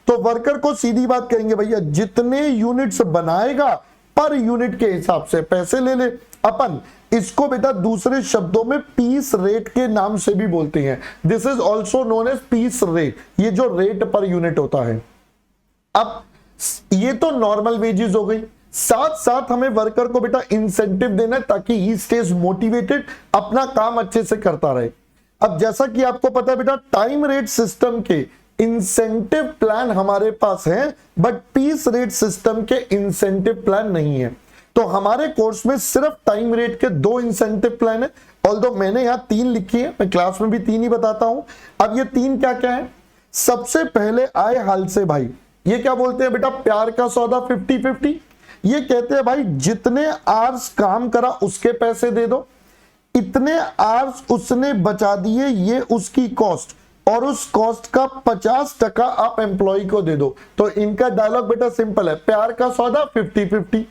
तो वर्कर को सीधी बात कहेंगे भैया जितने यूनिट्स बनाएगा पर यूनिट के हिसाब से पैसे ले ले। अपन इसको बेटा दूसरे शब्दों में पीस रेट के नाम से भी बोलते हैं। This is also known as piece rate, ये जो रेट पर यूनिट होता है। अब ये तो नॉर्मल वेजेस हो गई, साथ साथ हमें वर्कर को बेटा इंसेंटिव देना है ताकि ही स्टेज मोटिवेटेड, अपना काम अच्छे से करता रहे। अब जैसा कि आपको पता है बेटा टाइम रेट सिस्टम के इंसेंटिव प्लान हमारे पास है बट पीस रेट सिस्टम के इंसेंटिव प्लान नहीं है। तो हमारे कोर्स में सिर्फ टाइम रेट के दो इंसेंटिव प्लान है, ऑल्दो मैंने यहां तीन लिखी है, मैं क्लास में भी तीन ही बताता हूं। अब ये तीन क्या क्या है, सबसे पहले आए हाल से भाई, ये क्या बोलते हैं बेटा प्यार का सौदा 50-50। ये कहते हैं भाई जितने आवर्स काम करा उसके पैसे दे दो, इतने आवर्स उसने बचा दिए ये उसकी कॉस्ट, और उस कॉस्ट का 50% आप एम्प्लॉय को दे दो। तो इनका डायलॉग बेटा सिंपल है, प्यार का सौदा 50-50।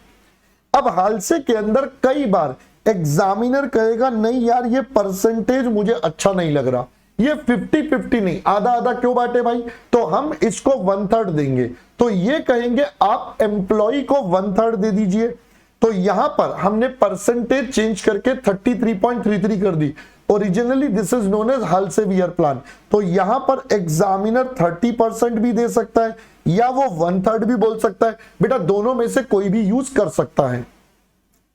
अब हालसे के अंदर कई बार एग्जामिनर कहेगा नहीं यार ये परसेंटेज मुझे अच्छा नहीं लग रहा, ये 50-50 नहीं आधा आधा क्यों बांटे भाई, तो हम इसको 1/3 देंगे। तो ये कहेंगे आप एम्प्लॉय को 1/3 दे दीजिए। तो यहां पर हमने परसेंटेज चेंज करके 33.33 कर दी। Originally this is known as Halsey Weir plan. तो यहां पर एग्जामिनर 30% भी दे सकता है या वो 1/3 भी बोल सकता है, बेटा दोनों में से कोई भी यूज कर सकता है।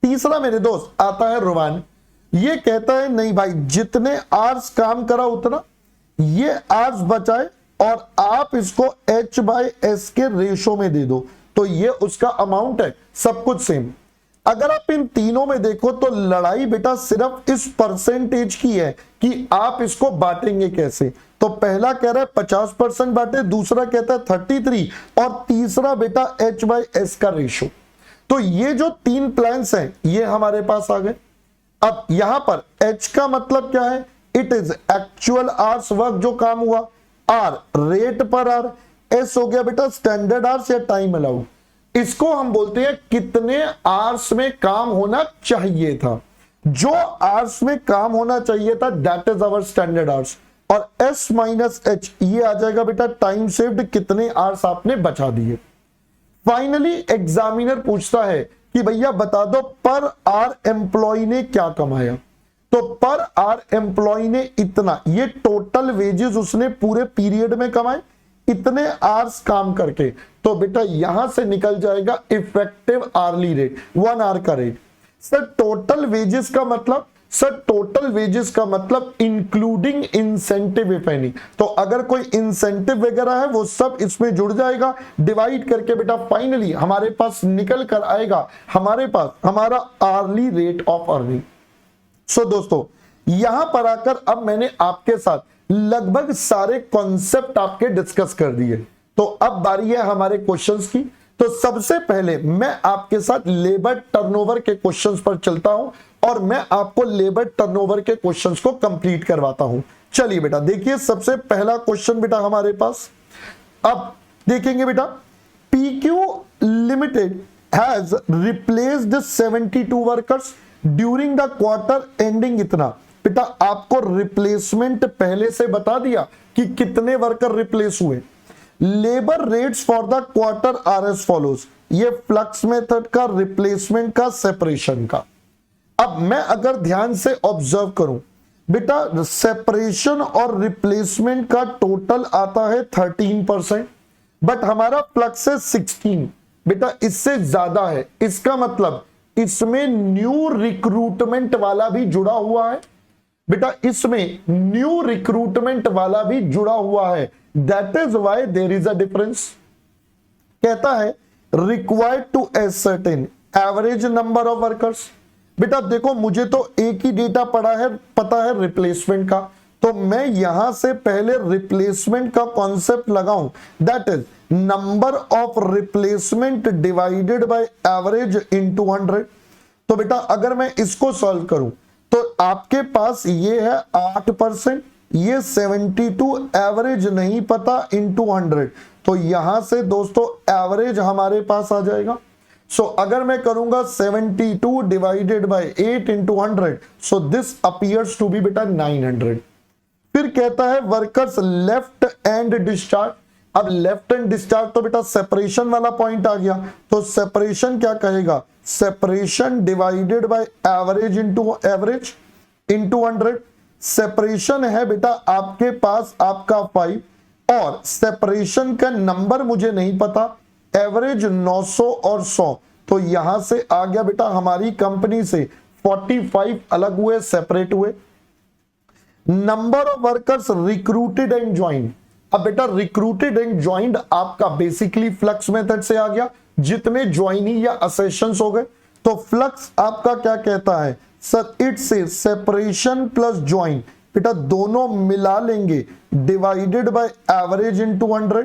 तीसरा मेरे दोस्त आता है रुवान, ये कहता है नहीं भाई जितने आवर्स काम करा उतना ये आवर्स बचाए और आप इसको H/S के रेशो में दे दो। तो ये उसका अमाउंट है, सब कुछ सेम। अगर आप इन तीनों में देखो तो लड़ाई बेटा सिर्फ इस परसेंटेज की है कि आप इसको बांटेंगे कैसे। तो पहला कह रहा है 50% बांटे, दूसरा कहता है 33 और तीसरा बेटा H/S का रेशो। तो ये जो तीन प्लान्स हैं ये हमारे पास आ गए। अब यहां पर H का मतलब क्या है, it is actual hours work जो काम हुआ, R रेट पर आर, S हो गया बेटा स्टैंडर्ड आवर्स या टाइम अलाउड। इसको हम बोलते हैं कितने आवर्स में काम होना चाहिए था। जो आवर्स में काम होना चाहिए था that is our standard hours, और S-H ये आ जाएगा बेटा टाइम सेव्ड, कितने आवर्स आपने बचा दिए। फाइनली एग्जामिनर पूछता है कि भैया बता दो पर आर एम्प्लॉय ने क्या कमाया। तो पर आर एम्प्लॉय ने इतना, ये टोटल वेजेस उसने पूरे पीरियड में कमाए इतने आवर्स काम करके। तो बेटा यहां से निकल जाएगा इफेक्टिव आर्ली रेट, 1 आवर का रेट। सर टोटल वेजेस का मतलब, सर टोटल वेजेस का मतलब इंक्लूडिंग इंसेंटिव इफ एनी। तो अगर कोई इंसेंटिव वगैरह है वो सब इसमें जुड़ जाएगा, डिवाइड करके बेटा फाइनली हमारे पास निकल कर आएगा हमारे पास हमारा आर्ली रेट ऑफ अर्निंग। सो दोस्तों यहां पर आकर अब मैंने आपके साथ लगभग सारे कॉन्सेप्ट आपके डिस्कस कर दिए। तो अब बारी है हमारे क्वेश्चंस की। तो सबसे पहले मैं आपके साथ लेबर टर्नओवर के क्वेश्चंस पर चलता हूं और मैं आपको लेबर टर्नओवर के क्वेश्चंस को कंप्लीट करवाता हूं। चलिए बेटा देखिए सबसे पहला क्वेश्चन बेटा हमारे पास, अब देखेंगे बेटा PQ limited has replaced 72 workers during the quarter ending इतना। बेटा आपको रिप्लेसमेंट पहले से बता दिया कि कितने वर्कर रिप्लेस हुए। Labour rates for the quarter R S follows. ये फ्लक्स मेथड का, रिप्लेसमेंट का, सेपरेशन का। अब मैं अगर ध्यान से ऑब्जर्व करूं बेटा, सेपरेशन और रिप्लेसमेंट का टोटल आता है 13%, बट हमारा फ्लक्स है 16। बेटा इससे ज्यादा है, इसका मतलब इसमें न्यू रिक्रूटमेंट वाला भी जुड़ा हुआ है। बेटा इसमें न्यू रिक्रूटमेंट वाला भी जुड़ा हुआ है, that is why there is a difference. कहता है required to ascertain average number of workers. बेटा देखो मुझे तो एक ही डेटा पता है रिप्लेसमेंट का, तो मैं यहां से पहले रिप्लेसमेंट का कॉन्सेप्ट लगाऊं, that is number of replacement divided by average into 100। तो बेटा अगर मैं इसको सॉल्व करूं तो आपके पास ये है 8%, ये 72, एवरेज नहीं पता इनटू 100, तो यहां से दोस्तों एवरेज हमारे पास आ जाएगा। सो अगर मैं करूंगा 72 divided by 8 into 100, so this appears to be बेटा 900। फिर कहता है वर्कर्स लेफ्ट एंड डिस्चार्ज। अब लेफ्ट एंड डिस्चार्ज तो बेटा सेपरेशन वाला पॉइंट आ गया, तो सेपरेशन क्या कहेगा, separation divided by average into 100। Separation है बेटा आपके पास आपका 5, और सेपरेशन का नंबर मुझे नहीं पता, एवरेज 900 और 100, तो यहां से आ गया बेटा हमारी कंपनी से 45 अलग हुए, सेपरेट हुए। Number of workers recruited and joined. अब बेटा रिक्रूटेड एंड ज्वाइंड आपका बेसिकली फ्लक्स मेथड से आ गया, जितने ज्वाइनी या असेशंस हो गए। तो फ्लक्स आपका क्या कहता है सर, इट से सेपरेशन प्लस ज्वाइन, बेटा दोनों मिला लेंगे डिवाइडेड बाय एवरेज इनटू 100,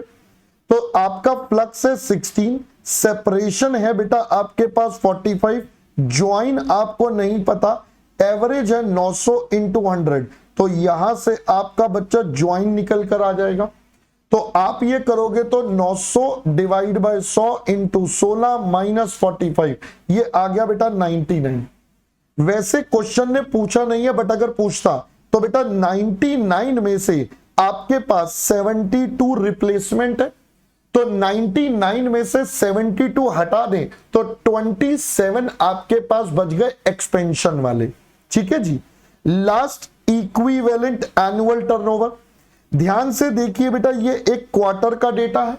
तो आपका फ्लक्स है 16, सेपरेशन है बेटा आपके पास 45, ज्वाइन आपको नहीं पता, एवरेज है 900 इंटू 100, तो यहां से आपका बच्चा ज्वाइन निकल कर आ जाएगा। तो आप ये करोगे तो 900 डिवाइड बाय 100 इंटू 16 माइनस 45, ये आ गया बेटा 99। वैसे क्वेश्चन ने पूछा नहीं है, बट अगर पूछता तो बेटा 99 में से आपके पास 72 रिप्लेसमेंट है, तो 99 में से 72 हटा दें तो 27 आपके पास बच गए एक्सपेंशन वाले। ठीक है जी। लास्ट इक्विवेलेंट एनुअल टर्नओवर, ध्यान से देखिए बेटा, ये एक क्वार्टर का डेटा है।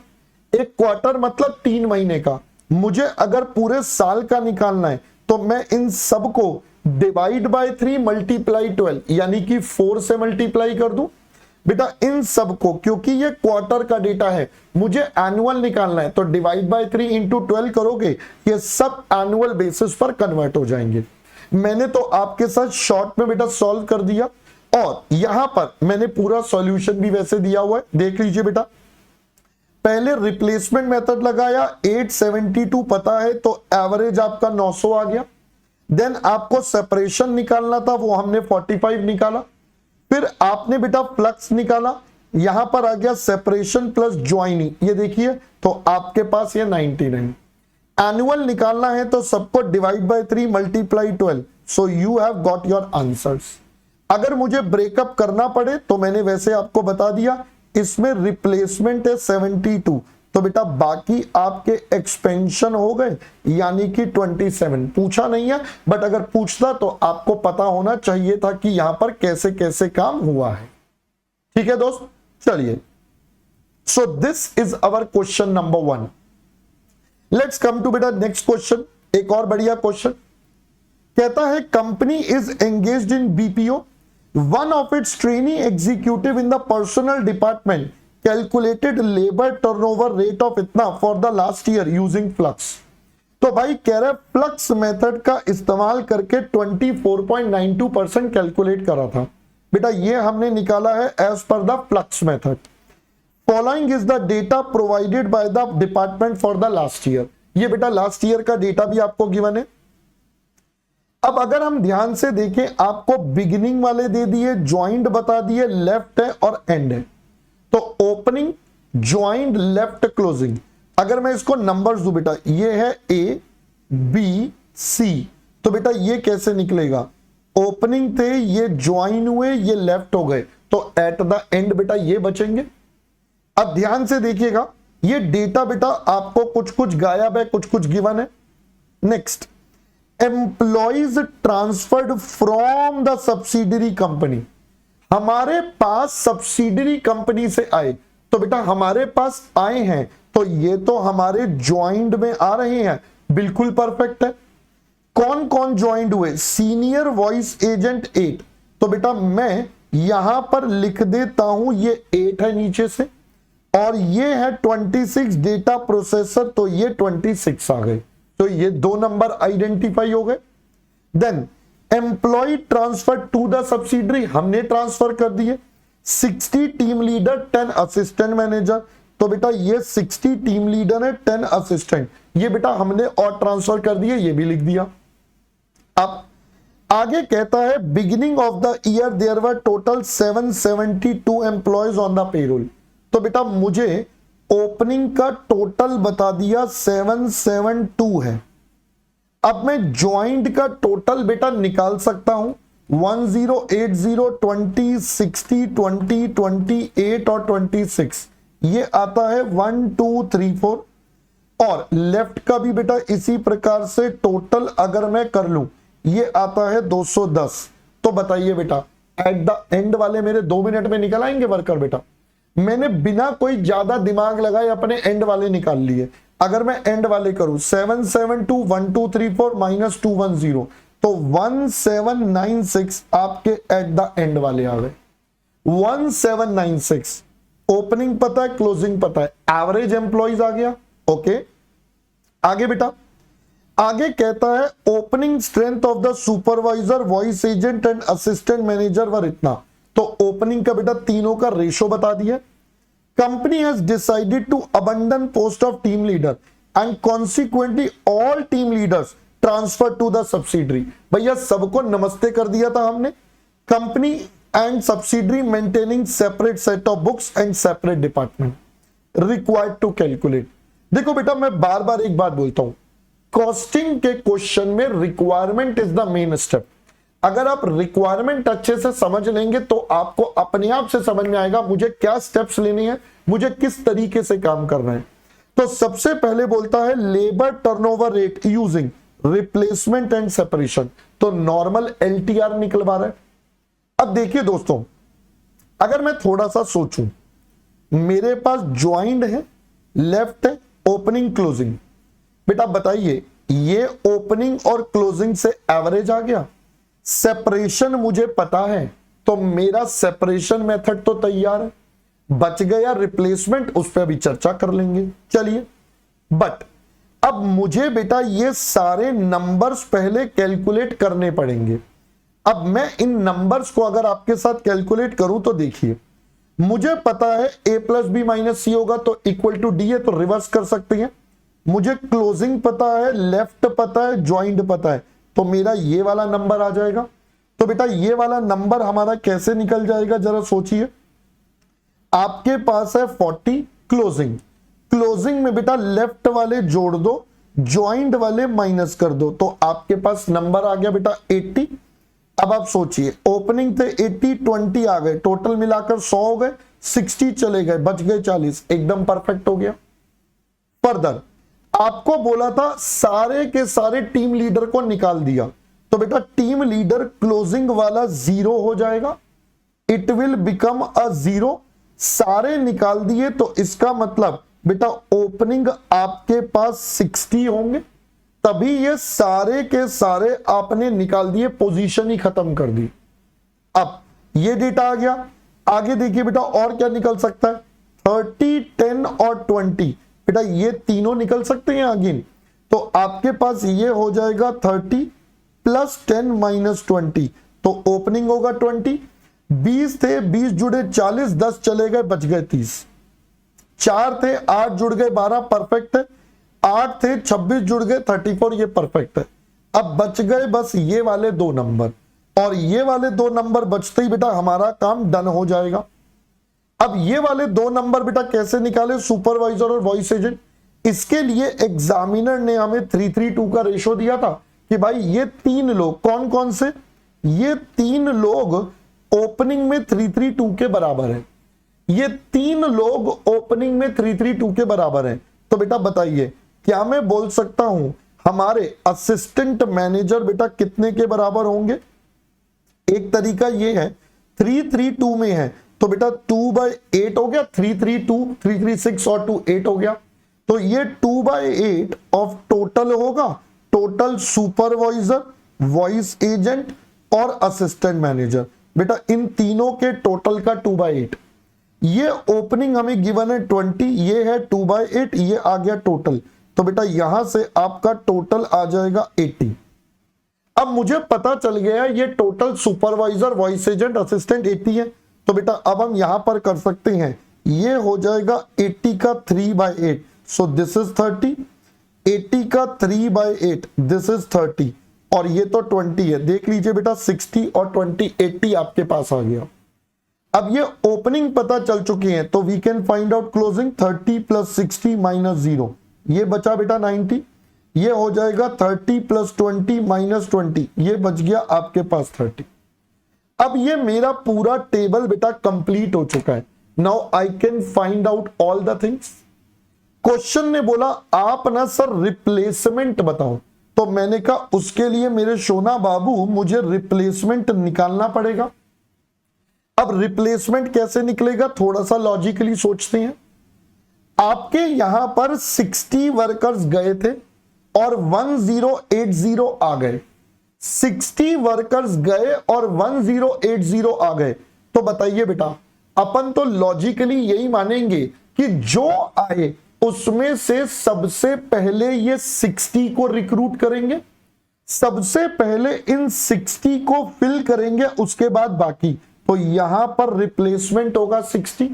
एक क्वार्टर मतलब 3 महीने का। मुझे अगर पूरे साल का निकालना है तो मैं इन सबको डिवाइड बाय 3 मल्टीप्लाई 12 यानी कि 4 से मल्टीप्लाई कर दूं बेटा इन सबको, क्योंकि ये क्वार्टर का डेटा है, मुझे एनुअल निकालना है, तो डिवाइड बाय 3 इंटू 12 करोगे, ये सब एनुअल बेसिस पर कन्वर्ट हो जाएंगे। मैंने तो आपके साथ शॉर्ट में बेटा सॉल्व कर दिया, और यहां पर मैंने पूरा सॉल्यूशन भी वैसे दिया हुआ है, देख लीजिए बेटा। पहले रिप्लेसमेंट मेथड लगाया, 872 पता है, तो एवरेज आपका 900 आ गया। देन आपको सेपरेशन निकालना था, वो हमने 45 निकाला। फिर आपने बेटा फ्लक्स निकाला, यहां पर आ गया सेपरेशन प्लस ज्वाइनिंग, ये देखिए, तो आपके पास ये 99। एनुअल निकालना है तो सबको divide by 3 multiply 12, so you have got your answers. अगर मुझे ब्रेकअप करना पड़े तो मैंने वैसे आपको बता दिया, इसमें रिप्लेसमेंट है 72, तो बेटा बाकी आपके एक्सपेंशन हो गए, यानी कि 27। पूछा नहीं है, बट अगर पूछता तो आपको पता होना चाहिए था कि यहां पर कैसे कैसे काम हुआ है। ठीक है दोस्त, चलिए। So this is our question number 1। Let's come to बेटा नेक्स्ट क्वेश्चन। एक और बढ़िया क्वेश्चन कहता है, company is engaged in BPO, one of its trainee executive in the personnel department calculated labour turnover rate of इतना for the last year using flux. तो भाई कह रहा है फ्लक्स मेथड का इस्तेमाल करके 24.92% कैलकुलेट करा था। बेटा ये हमने निकाला है as per the flux method. Following is the data provided by the department for the last year. ये बेटा लास्ट ईयर का डेटा भी आपको गिवन है। अब अगर हम ध्यान से देखें, आपको बिगिनिंग वाले दे दिए, ज्वाइंट बता दिए, लेफ्ट है और एंड है, तो ओपनिंग, ज्वाइंट, लेफ्ट, क्लोजिंग। अगर मैं इसको नंबर्स दूं बेटा, ये है ए बी सी, तो बेटा ये कैसे निकलेगा, ओपनिंग थे, ये ज्वाइन हुए, ये लेफ्ट हो गए, तो एट द एंड बेटा ये बचेंगे। अब ध्यान से देखिएगा, ये डेटा बेटा आपको कुछ कुछ गायब है, कुछ कुछ गिवन है। Next, employees transferred from the subsidiary company, हमारे पास सब्सिडरी कंपनी से आए, तो बेटा हमारे पास आए हैं तो ये तो हमारे ज्वाइंट में आ रहे हैं, बिल्कुल परफेक्ट है। कौन कौन ज्वाइंट हुए? सीनियर वॉइस एजेंट 8, तो बेटा मैं यहां पर लिख देता हूं ये 8 है नीचे से, और ये है 26 डेटा प्रोसेसर, तो ये 26 आ गए, तो ये 2 नंबर आइडेंटिफाई हो गए। Then employee transfer to the subsidiary, हमने ट्रांसफर कर दिए। 60 टीम लीडर 10 असिस्टेंट मैनेजर, तो बेटा ये 60 टीम लीडर है 10 असिस्टेंट, ये बेटा हमने और ट्रांसफर कर दिए, ये भी लिख दिया। अब आगे कहता है beginning of the year there were total 772 employees on the payroll, तो बेटा मुझे ओपनिंग का टोटल बता दिया 772 है। अब मैं ज्वाइंट का टोटल बेटा निकाल सकता हूं, 10, 80, 20, 60, 20, 28 और 26, ये आता है 1, 2, 3, 4, और लेफ्ट का भी बेटा इसी प्रकार से टोटल अगर मैं कर लूं, ये आता है 210। तो बताइए बेटा एट द एंड वाले मेरे 2 मिनट में निकल आएंगे वर्कर बेटा? मैंने बिना कोई ज्यादा दिमाग लगाए अपने एंड वाले निकाल लिए। अगर मैं एंड वाले करूं 772 1 2 3 4 माइनस 210, तो 1796 आपके एट द एंड वाले आ गए। 1796, ओपनिंग पता है, क्लोजिंग पता है, एवरेज एम्प्लॉइज आ गया। ओके, आगे बेटा, आगे कहता है opening strength of the supervisor, voice agent and assistant manager were इतना, तो ओपनिंग का बेटा तीनों का रेशो बता दिया। Company has decided to abandon post of team leader and consequently all team leaders transfer to the subsidiary, भैया सबको नमस्ते कर दिया था हमने। Company and subsidiary maintaining separate set of books and separate department required to calculate. देखो बेटा मैं बार बार एक बात बोलता हूं, कॉस्टिंग के क्वेश्चन में requirement is the main step. अगर आप रिक्वायरमेंट अच्छे से समझ लेंगे तो आपको अपने आप से समझ में आएगा मुझे क्या स्टेप्स लेने हैं, मुझे किस तरीके से काम करना है। तो सबसे पहले बोलता है labour turnover rate using replacement and separation, तो नॉर्मल एलटीआर निकलवा रहा है। अब देखिए दोस्तों, अगर मैं थोड़ा सा सोचूं, मेरे पास ज्वाइंट है, लेफ्ट है, ओपनिंग क्लोजिंग, बेटा बताइए ये ओपनिंग और क्लोजिंग से एवरेज आ गया। सेपरेशन मुझे पता है तो मेरा सेपरेशन मेथड तो तैयार है। बच गया रिप्लेसमेंट, उस पर भी चर्चा कर लेंगे, चलिए। बट अब मुझे बेटा ये सारे नंबर्स पहले कैलकुलेट करने पड़ेंगे। अब मैं इन नंबर्स को अगर आपके साथ कैलकुलेट करूं तो देखिए, मुझे पता है a प्लस बी माइनस सी होगा तो इक्वल टू डी है, तो रिवर्स कर सकते हैं। मुझे क्लोजिंग पता है, लेफ्ट पता है, ज्वाइंट पता है, तो मेरा ये वाला नंबर आ जाएगा। तो बेटा ये वाला नंबर हमारा कैसे निकल जाएगा जरा सोचिए। आपके पास है 40 क्लोजिंग, क्लोजिंग में बेटा लेफ्ट वाले जोड़ दो, ज्वाइंट वाले माइनस कर दो, तो आपके पास नंबर आ गया बेटा 80। अब आप सोचिए ओपनिंग थे 80, 20 आ गए, टोटल मिलाकर 100 हो गए, 60 चले गए, बच गए 40, एकदम परफेक्ट हो गया। फर्दर आपको बोला था सारे के सारे टीम लीडर को निकाल दिया, तो बेटा टीम लीडर क्लोजिंग वाला 0 हो जाएगा, इट विल बिकम अ 0। सारे निकाल दिए तो इसका मतलब बेटा ओपनिंग आपके पास 60 होंगे, तभी ये सारे के सारे आपने निकाल दिए, पोजीशन ही खत्म कर दी। अब ये डेटा आ गया। आगे देखिए बेटा और क्या निकल सकता है, 30, 10 और 20, बेटा ये तीनों निकल सकते हैं आगे, तो आपके पास ये हो जाएगा 30 प्लस 10 माइनस 20, तो ओपनिंग होगा 20। 20 थे, 20 जुड़े 40, 10 चले गए, बच गए 30। 4 थे, 8 जुड़ गए 12, परफेक्ट है। 8 थे, 26 जुड़ गए 34, ये परफेक्ट है। अब बच गए बस ये वाले 2 नंबर, और ये वाले 2 नंबर बचते ही बेटा हमारा काम डन हो जाएगा। अब ये वाले 2 नंबर बेटा कैसे निकाले, सुपरवाइजर और वॉइस एजेंट। इसके लिए एग्जामिनर ने हमें 332 का रेशो दिया था कि भाई ये 3 लोग कौन कौन से, ये 3 लोग ओपनिंग में 332 के बराबर है। ये 3 लोग ओपनिंग में 332 के बराबर हैं। तो बेटा बताइए, क्या मैं बोल सकता हूं हमारे असिस्टेंट मैनेजर बेटा कितने के बराबर होंगे? एक तरीका ये है, 332 में है तो बेटा 2/8 हो गया, 332, 336 और 2 8 हो गया। तो ये 2/8 ऑफ टोटल होगा, टोटल सुपरवाइजर, वॉइस एजेंट और असिस्टेंट मैनेजर। बेटा इन तीनों के टोटल का 2/8। ये ओपनिंग हमें गिवन है 20, ये है 2/8, ये आ गया टोटल। तो बेटा यहां से आपका टोटल आ जाएगा 80। अब मुझे पता चल गया ये total supervisor, voice agent, assistant 80 है। तो बेटा अब हम यहां पर कर सकते हैं, ये हो जाएगा 80 का 3/8, सो दिस इज 30। 80 का 3/8, दिस इज 30 और ये तो 20 है। देख लीजिए बेटा 60 और 20, 80 आपके पास आ गया। अब ये ओपनिंग पता चल चुकी है तो we can find out closing. 30 + 60 - 0, ये बचा बेटा 90। ये हो जाएगा 30 + 20 - 20, ये बच गया आपके पास 30। अब ये मेरा पूरा टेबल बेटा कंप्लीट हो चुका है। Now I can find out all the things. Question ने बोला आप ना सर रिप्लेसमेंट बताओ, तो मैंने कहा उसके लिए मेरे सोना बाबू मुझे रिप्लेसमेंट निकालना पड़ेगा। अब रिप्लेसमेंट कैसे निकलेगा, थोड़ा सा लॉजिकली सोचते हैं। आपके यहां पर 60 वर्कर्स गए थे और 1080 आ गए। 60 वर्कर्स गए और 1080 आ गए। तो बताइए बेटा, अपन तो लॉजिकली यही मानेंगे कि जो आए उसमें से सबसे पहले ये 60 को रिक्रूट करेंगे, सबसे पहले इन 60 को फिल करेंगे, उसके बाद बाकी। तो यहां पर रिप्लेसमेंट होगा 60।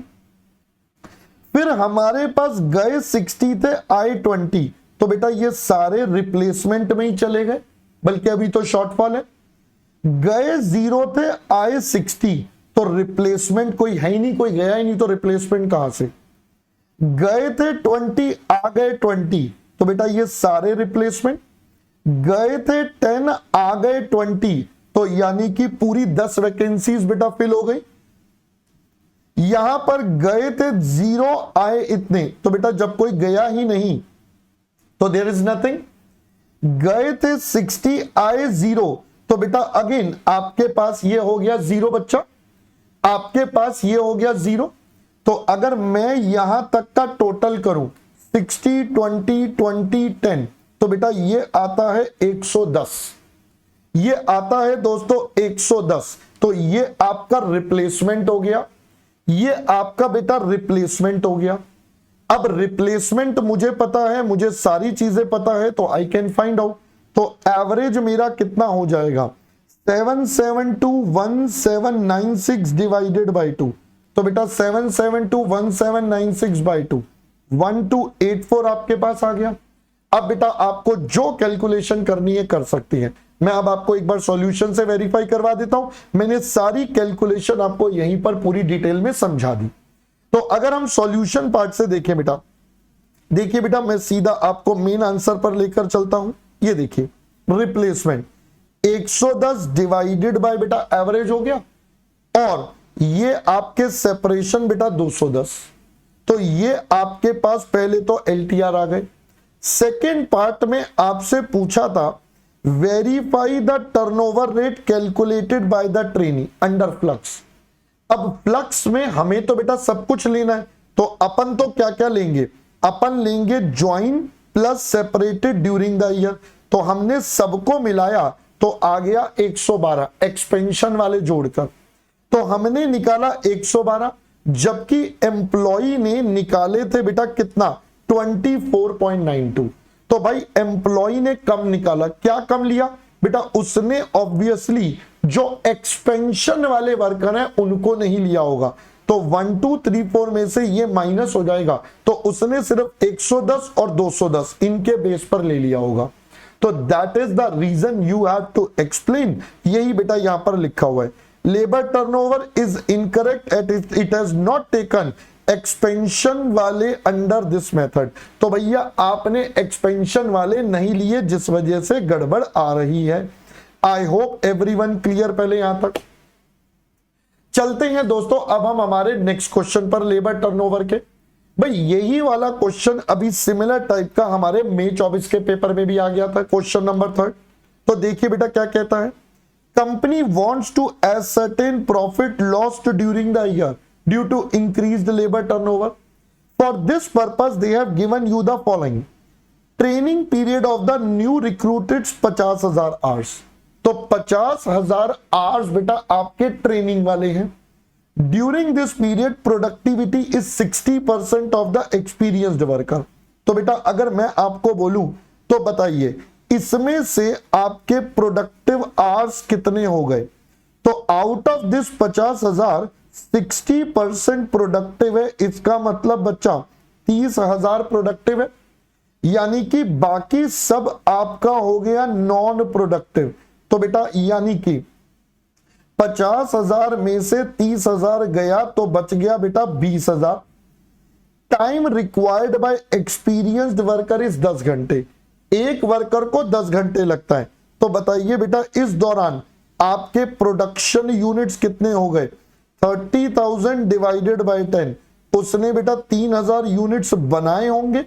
फिर हमारे पास गए 60 थे, आए 20। तो बेटा ये सारे रिप्लेसमेंट में ही चले गए, बल्कि अभी तो शॉर्टफॉल है। गए 0 थे, आए 60, तो रिप्लेसमेंट कोई है ही नहीं, कोई गया ही नहीं, तो रिप्लेसमेंट कहां से? गए थे 20, आ गए 20, तो बेटा ये सारे रिप्लेसमेंट। गए थे 10, आ गए 20, तो यानी कि पूरी 10 वैकेंसीज बेटा फिल हो गई। यहां पर गए थे 0, आए इतने, तो बेटा जब कोई गया ही नहीं तो देयर इज नथिंग। गए थे 60, आए 0, तो बेटा अगेन आपके पास ये हो गया 0 बच्चा, आपके पास ये हो गया 0। तो अगर मैं यहां तक का टोटल करूं 60, 20, 20, 10, तो बेटा ये आता है 110, ये आता है दोस्तों 110। तो ये आपका रिप्लेसमेंट हो गया, ये आपका बेटा रिप्लेसमेंट हो गया। अब रिप्लेसमेंट मुझे पता है, मुझे सारी चीजें पता है, तो आई कैन फाइंड आउट। तो एवरेज मेरा कितना हो जाएगा, 7721796 डिवाइडेड बाई 2। तो बेटा 7721796 बाई 2, 1284 आपके पास आ गया। अब बेटा आपको जो कैलकुलेशन करनी है कर सकती है। मैं अब आपको एक बार सॉल्यूशन से वेरीफाई करवा देता हूं। मैंने सारी कैलकुलेशन आपको यहीं पर पूरी डिटेल में समझा दी। तो अगर हम सॉल्यूशन पार्ट से देखें बेटा, देखिए बेटा मैं सीधा आपको मेन आंसर पर लेकर चलता हूं। ये देखिए रिप्लेसमेंट 110 डिवाइडेड बाय बेटा एवरेज हो गया, और ये आपके सेपरेशन बेटा 210। तो ये आपके पास पहले तो एलटीआर आ गए। सेकेंड पार्ट में आपसे पूछा था verify the turnover rate calculated by the trainee under flux. अब फ्लक्स में हमें तो बेटा सब कुछ लेना है, तो अपन तो क्या क्या लेंगे, अपन लेंगे join plus separated during the year. तो हमने सबको मिलाया तो आ गया 112 एक्सपेंशन वाले जोड़कर। तो हमने निकाला 112, जबकि एम्प्लॉई ने निकाले थे बेटा कितना, 24.92। तो भाई एम्प्लॉई ने कम निकाला, क्या कम लिया बेटा, उसने ऑब्वियसली जो एक्सपेंशन वाले वर्कर हैं उनको नहीं लिया होगा। तो 1 2 3 4 में से ये माइनस हो जाएगा, तो उसने सिर्फ 110 और 210 इनके बेस पर ले लिया होगा। तो that is the reason you have to explain. यही बेटा यहां पर लिखा हुआ है, labour turnover is incorrect at it has not taken expansion वाले अंडर दिस मेथड। तो भैया आपने एक्सपेंशन वाले नहीं लिए, जिस वजह से गड़बड़ आ रही है। आई होप एवरीवन क्लियर पहले यहां तक। चलते हैं दोस्तों अब हम हमारे नेक्स्ट क्वेश्चन पर, लेबर टर्नओवर के। भाई यही वाला क्वेश्चन अभी सिमिलर टाइप का हमारे मई 24 के पेपर में भी आ गया था, क्वेश्चन नंबर 3। तो देखिए बेटा क्या कहता है, company wants to ascertain profit lost during the year due to increased labour turnover. For this purpose they have given you the following. Training period of the new recruited 50,000 hours. तो 50,000 आवर्स बेटा आपके ट्रेनिंग वाले हैं। During this period productivity is 60% of the experienced worker. तो बेटा अगर मैं आपको बोलूं तो बताइए इसमें से आपके प्रोडक्टिव आवर्स कितने हो गए। तो आउट ऑफ दिस 50,000 60% प्रोडक्टिव है, इसका मतलब बच्चा 30,000 प्रोडक्टिव है, यानी कि बाकी सब आपका हो गया नॉन प्रोडक्टिव। तो बेटा यानी कि 50,000 में से 30,000 गया तो बच गया बेटा 20,000। Time required by experienced worker is 10 घंटे। एक वर्कर को 10 घंटे लगता है। तो बताइए बेटा इस दौरान आपके प्रोडक्शन यूनिट्स कितने हो गए। 30,000 डिवाइडेड बाय 10, उसने बेटा 3,000 यूनिट्स बनाए होंगे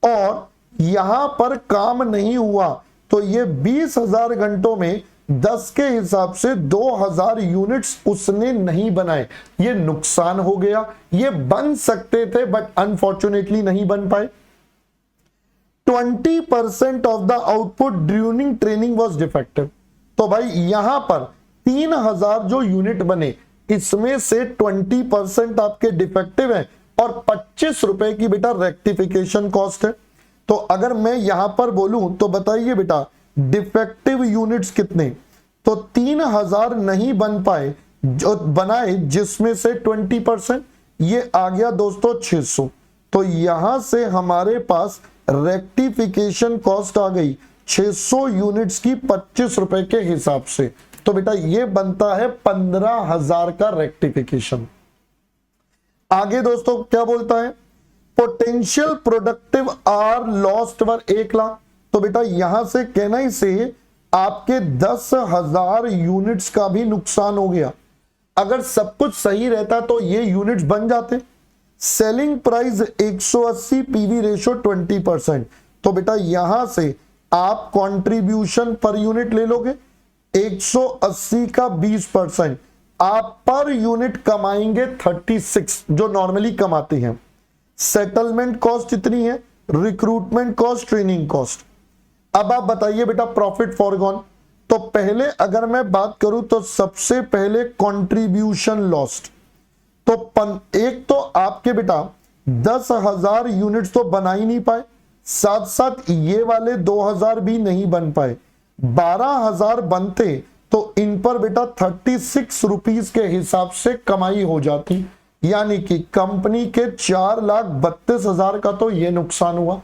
और यहां पर काम नहीं हुआ तो ये 20,000 घंटों में 10 के हिसाब से 2,000 यूनिट्स उसने नहीं बनाए। ये नुकसान हो गया। ये बन सकते थे बट अनफॉर्चुनेटली नहीं बन पाए। 20% of the output during training was defective. तो भाई यहां पर 3,000 जो यूनिट बने इसमें से 20% आपके डिफेक्टिव है और 25 रुपए की बेटा रेक्टिफिकेशन कॉस्ट है। तो अगर मैं यहां पर बोलूं तो बताइए बेटा डिफेक्टिव यूनिट्स कितने। तो 3,000 नहीं बन पाए जो बनाए जिसमें से 20%, ये आ गया दोस्तों 600। तो यहां से हमारे पास रेक्टिफिकेशन कॉस्ट आ गई 600 यूनिट्स की 25 रुपए के हिसाब से। तो बेटा ये बनता है 15,000 का रेक्टिफिकेशन। आगे दोस्तों क्या बोलता है, पोटेंशियल प्रोडक्टिव आर लॉस्ट वर 1 लाख। तो बेटा यहां से कहना से आपके 10,000 यूनिट्स का भी नुकसान हो गया। अगर सब कुछ सही रहता तो ये यूनिट्स बन जाते। Selling price 180, PV ratio 20%। तो बेटा यहां से आप कंट्रीब्यूशन पर यूनिट ले लोगे 180 का 20%, आप पर यूनिट कमाएंगे 36 जो नॉर्मली कमाते हैं। सेटलमेंट कॉस्ट इतनी है, रिक्रूटमेंट कॉस्ट, ट्रेनिंग कॉस्ट। अब आप बताइए बेटा प्रॉफिट फॉरगॉन। तो पहले अगर मैं बात करूं तो सबसे पहले कंट्रीब्यूशन लॉस्ट। तो एक तो आपके बेटा 10,000 यूनिट्स तो बना ही नहीं पाए, साथ साथ ये वाले 2,000 भी नहीं बन पाए। 12,000 बनते तो इन पर बेटा 36 रुपीस के हिसाब से कमाई हो जाती, यानी कि कंपनी के 4,32,000 का तो ये नुकसान हुआ।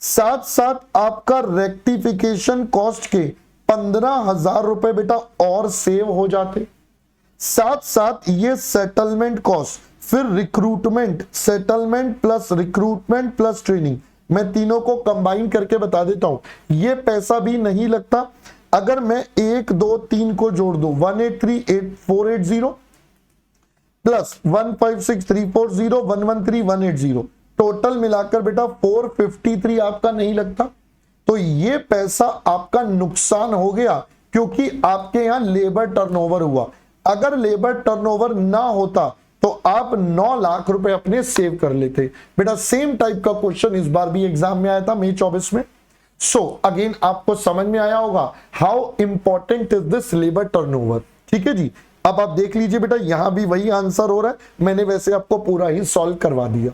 साथ साथ आपका रेक्टिफिकेशन कॉस्ट के 15,000 रुपए बेटा और सेव हो जाते। साथ साथ ये सेटलमेंट कॉस्ट, फिर recruitment, settlement plus recruitment plus training, मैं तीनों को कंबाइन करके बता देता हूं, ये पैसा भी नहीं लगता। अगर मैं 1 2 3 को जोड़ दूं 1838480 प्लस 156340113 180, टोटल मिलाकर बेटा 453 आपका नहीं लगता। तो ये पैसा आपका नुकसान हो गया क्योंकि आपके यहां लेबर टर्नओवर हुआ। अगर लेबर टर्नओवर ना होता तो आप 9 लाख रुपए अपने सेव कर लेते। बेटा सेम टाइप का क्वेश्चन इस बार भी एग्जाम में आया था मई 24 में। सो अगेन आपको समझ में आया होगा how important is this labour turnover. ठीक है जी, अब आप देख लीजिए बेटा यहां भी वही आंसर हो रहा है, मैंने वैसे आपको पूरा ही सॉल्व करवा दिया।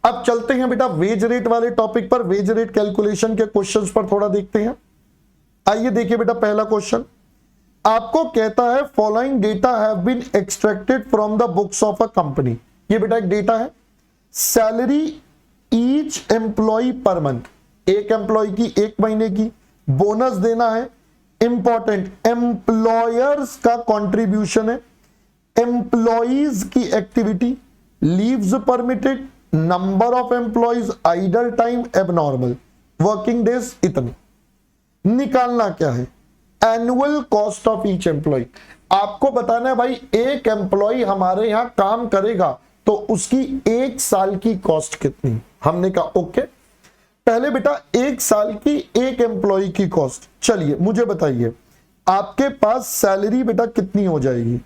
अब चलते हैं बेटा वेज रेट वाले टॉपिक पर, वेज रेट कैलकुलेशन के क्वेश्चंस पर थोड़ा देखते हैं। आइए देखिए बेटा पहला क्वेश्चन आपको कहता है following data have been extracted from the books of a company. ये बेटा एक डेटा है, salary each employee per month, एक एम्प्लॉय की 1 महीने की, बोनस देना है, इंपॉर्टेंट एम्प्लॉयर्स का कंट्रीब्यूशन है, एम्प्लॉइज की activity, leaves permitted, number of employees, idle time, abnormal, working days, इतने। निकालना क्या है, annual cost of each employee. आपको बताना है भाई एक एम्प्लॉय हमारे यहां काम करेगा तो उसकी 1 साल की कॉस्ट कितनी। हमने कहा ओके, पहले बेटा 1 साल की एक एम्प्लॉय की कॉस्ट। चलिए मुझे बताइए आपके पास सैलरी बेटा कितनी हो जाएगी।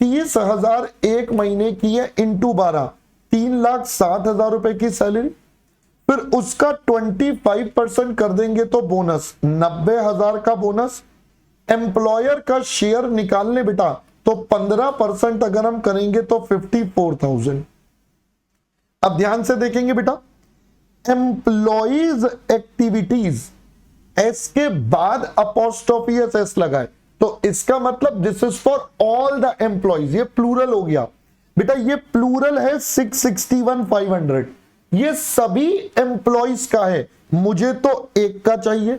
30,000 एक महीने की है इंटू 12, 3,60,000 रुपए की सैलरी। फिर उसका 25% कर देंगे तो बोनस 90,000 का बोनस। एम्प्लॉयर का शेयर निकालने बेटा तो 15% अगर हम करेंगे तो 54,000। अब ध्यान से देखेंगे बेटा, एम्प्लॉइज एक्टिविटीज एस के बाद अपॉस्ट्रोफी एस लगाए तो इसका मतलब this is for all the employees. ये प्लूरल हो गया बेटा, ये प्लूरल है 661,500, ये सभी एम्प्लॉइज का है। मुझे तो एक का चाहिए,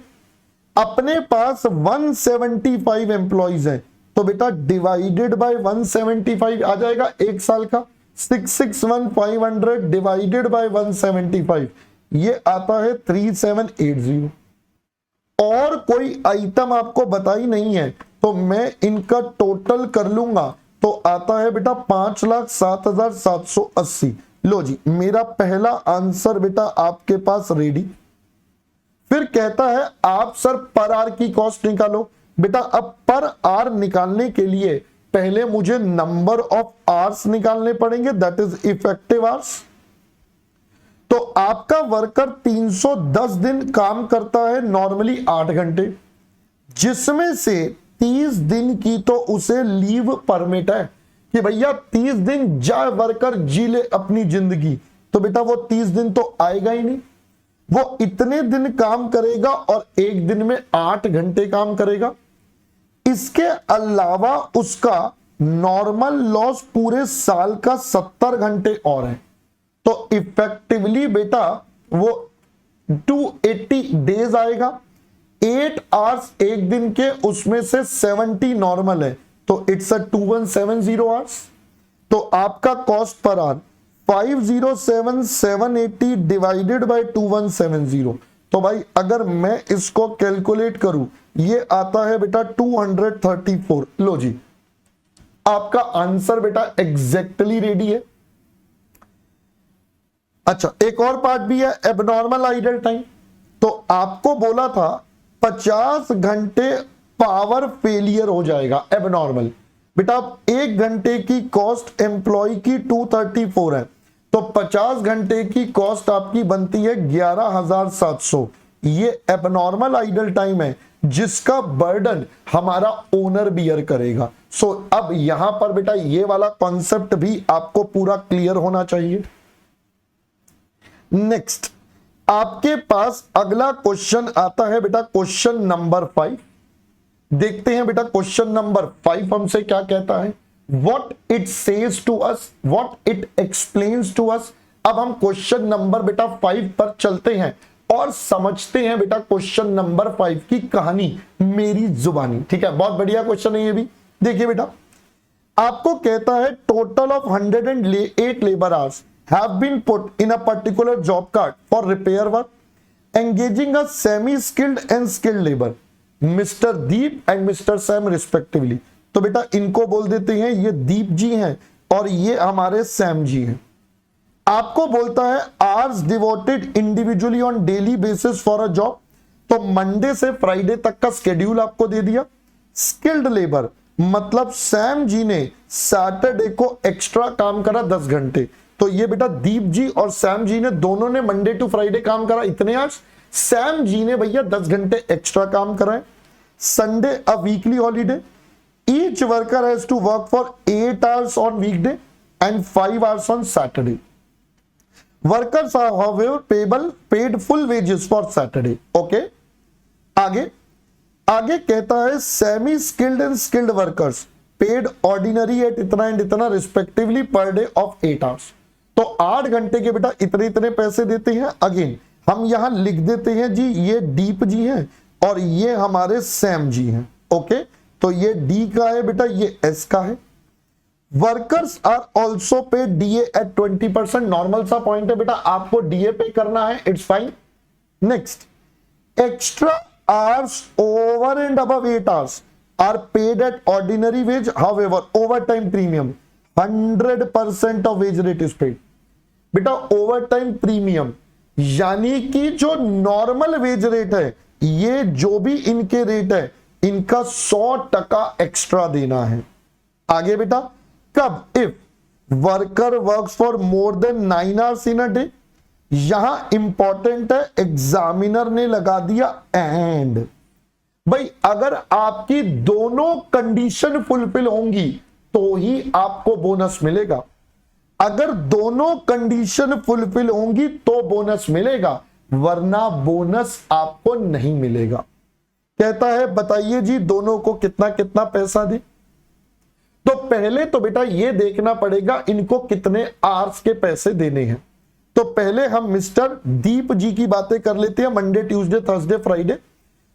अपने पास 175 एम्प्लॉइज हैं तो बेटा डिवाइडेड बाय 175 आ जाएगा एक साल का। 661,500 डिवाइडेड बाय 175 ये आता है 3780। और कोई आइटम आपको बताई नहीं है तो मैं इनका टोटल कर लूंगा तो आता है बेटा 5,07,780। लो जी, मेरा पहला आंसर बेटा आपके पास रेडी। फिर कहता है आप सर पर आर की कॉस्ट निकालो। बेटा अब पर आर निकालने के लिए पहले मुझे नंबर ऑफ आवर्स निकालने पड़ेंगे, दैट इज इफेक्टिव आवर्स। तो आपका वर्कर 310 दिन काम करता है नॉर्मली 8 घंटे, जिसमें से 30 दिन की तो उसे लीव परमिट है कि भैया 30 दिन जा वर्कर जी ले अपनी जिंदगी। तो बेटा वो 30 दिन तो आएगा ही नहीं, वो इतने दिन काम करेगा और एक दिन में 8 घंटे काम करेगा। इसके अलावा उसका नॉर्मल लॉस पूरे साल का 70 घंटे और है। तो इफेक्टिवली बेटा वो 280 डेज आएगा। 8 आवर्स एक दिन के, उसमें से 70 नॉर्मल है तो इट्स अ 2170 आवर्स। तो आपका cost per hour 507,780 divided by 2170। तो भाई अगर मैं इसको कैलकुलेट करूं ये आता है बेटा 234। लो जी, आपका आंसर बेटा एग्जैक्टली रेडी है। अच्छा, एक और पार्ट भी है, एबनॉर्मल आइडल टाइम। तो आपको बोला था 50 घंटे पावर फेलियर हो जाएगा एबनॉर्मल। बेटा एक घंटे की कॉस्ट एम्प्लॉय की 234 है तो 50 घंटे की कॉस्ट आपकी बनती है 11,700। ये एबनॉर्मल आइडल टाइम है जिसका बर्डन हमारा ओनर बियर करेगा। सो अब यहां पर बेटा ये वाला कॉन्सेप्ट भी आपको पूरा क्लियर होना चाहिए। नेक्स्ट आपके पास अगला क्वेश्चन आता है बेटा क्वेश्चन नंबर 5। देखते हैं बेटा क्वेश्चन नंबर 5 हमसे क्या कहता है। What it says to us, what it explains to us. अब हम क्वेश्चन नंबर बेटा 5 पर चलते हैं और समझते हैं बेटा क्वेश्चन नंबर 5 की कहानी मेरी जुबानी। ठीक है, बहुत बढ़िया क्वेश्चन है ये भी। देखिए बेटा आपको कहता है total of 108 labour hours have been put in a particular job card for repair work engaging a semi skilled and skilled labor Mr. Deep and Mr. Sam respectively। तो बेटा इनको बोल देते हैं ये दीप जी हैं और ये हमारे सैम जी हैं। आपको बोलता है hours devoted individually on daily basis for a job। तो मंडे से फ्राइडे तक का स्केड्यूल आपको दे दिया। स्किल्ड लेबर मतलब सैम जी ने सैटरडे को एक्स्ट्रा काम करा 10 घंटे। तो ये बेटा दीप जी और सैम जी ने दोनों ने मंडे टू फ्राइडे काम करा इतने आज। सैम जी ने भैया 10 घंटे एक्स्ट्रा काम करा है। Sunday a weekly holiday. Each worker has to work for 8 hours on weekday and 5 hours on Saturday. Workers are however paid full wages for Saturday. Okay, आगे कहता है semi skilled and skilled workers paid ordinary at इतना एंड इतना respectively per day of 8 hours. तो 8 घंटे के बेटा इतने इतने पैसे देते हैं। अगेन हम यहां लिख देते हैं जी ये डीप जी हैं और ये हमारे सैम जी हैं। ओके, तो ये डी का है बेटा, ये एस का है। Workers are also pay DA at 20%। Normal सा पॉइंट है बेटा, आपको डीए पे करना है, it's fine. Next extra hours over and above 8 hours are paid at ordinary wage. However, overtime premium 100% of wage rate is paid. बेटा ओवरटाइम प्रीमियम यानी कि जो नॉर्मल वेज रेट है, ये जो भी इनके रेट है, इनका 100% एक्स्ट्रा देना है। आगे बेटा कब? If worker works for more than 9 hours in a day. यहां इंपॉर्टेंट है, एग्जामिनर ने लगा दिया एंड। भाई अगर आपकी दोनों कंडीशन फुलफिल होंगी तो ही आपको बोनस मिलेगा। अगर दोनों कंडीशन फुलफिल होंगी तो बोनस मिलेगा, वरना बोनस आपको नहीं मिलेगा। कहता है बताइए जी दोनों को कितना कितना पैसा दे। तो पहले तो बेटा ये देखना पड़ेगा इनको कितने आवर्स के पैसे देने हैं। तो पहले हम मिस्टर दीप जी की बातें कर लेते हैं, मंडे ट्यूसडे थर्सडे फ्राइडे।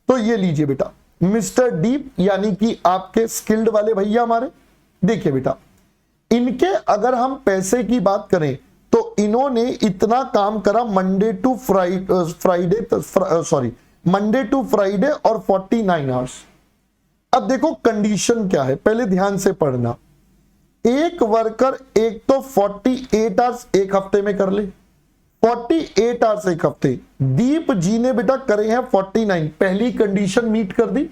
तो ये लीजिए बेटा मिस्टर दीप यानी कि आपके स्किल्ड वाले भैया हमारे। देखिए बेटा इनके अगर हम पैसे की बात करें तो इन्होंने इतना काम करा मंडे टू फ्राइडे और 49 आवर्स। अब देखो कंडीशन क्या है, पहले ध्यान से पढ़ना। एक वर्कर एक तो 48 आवर्स एक हफ्ते में कर ले, 48 आवर्स एक हफ्ते। दीप जी ने बेटा करे हैं 49, पहली कंडीशन मीट कर दी।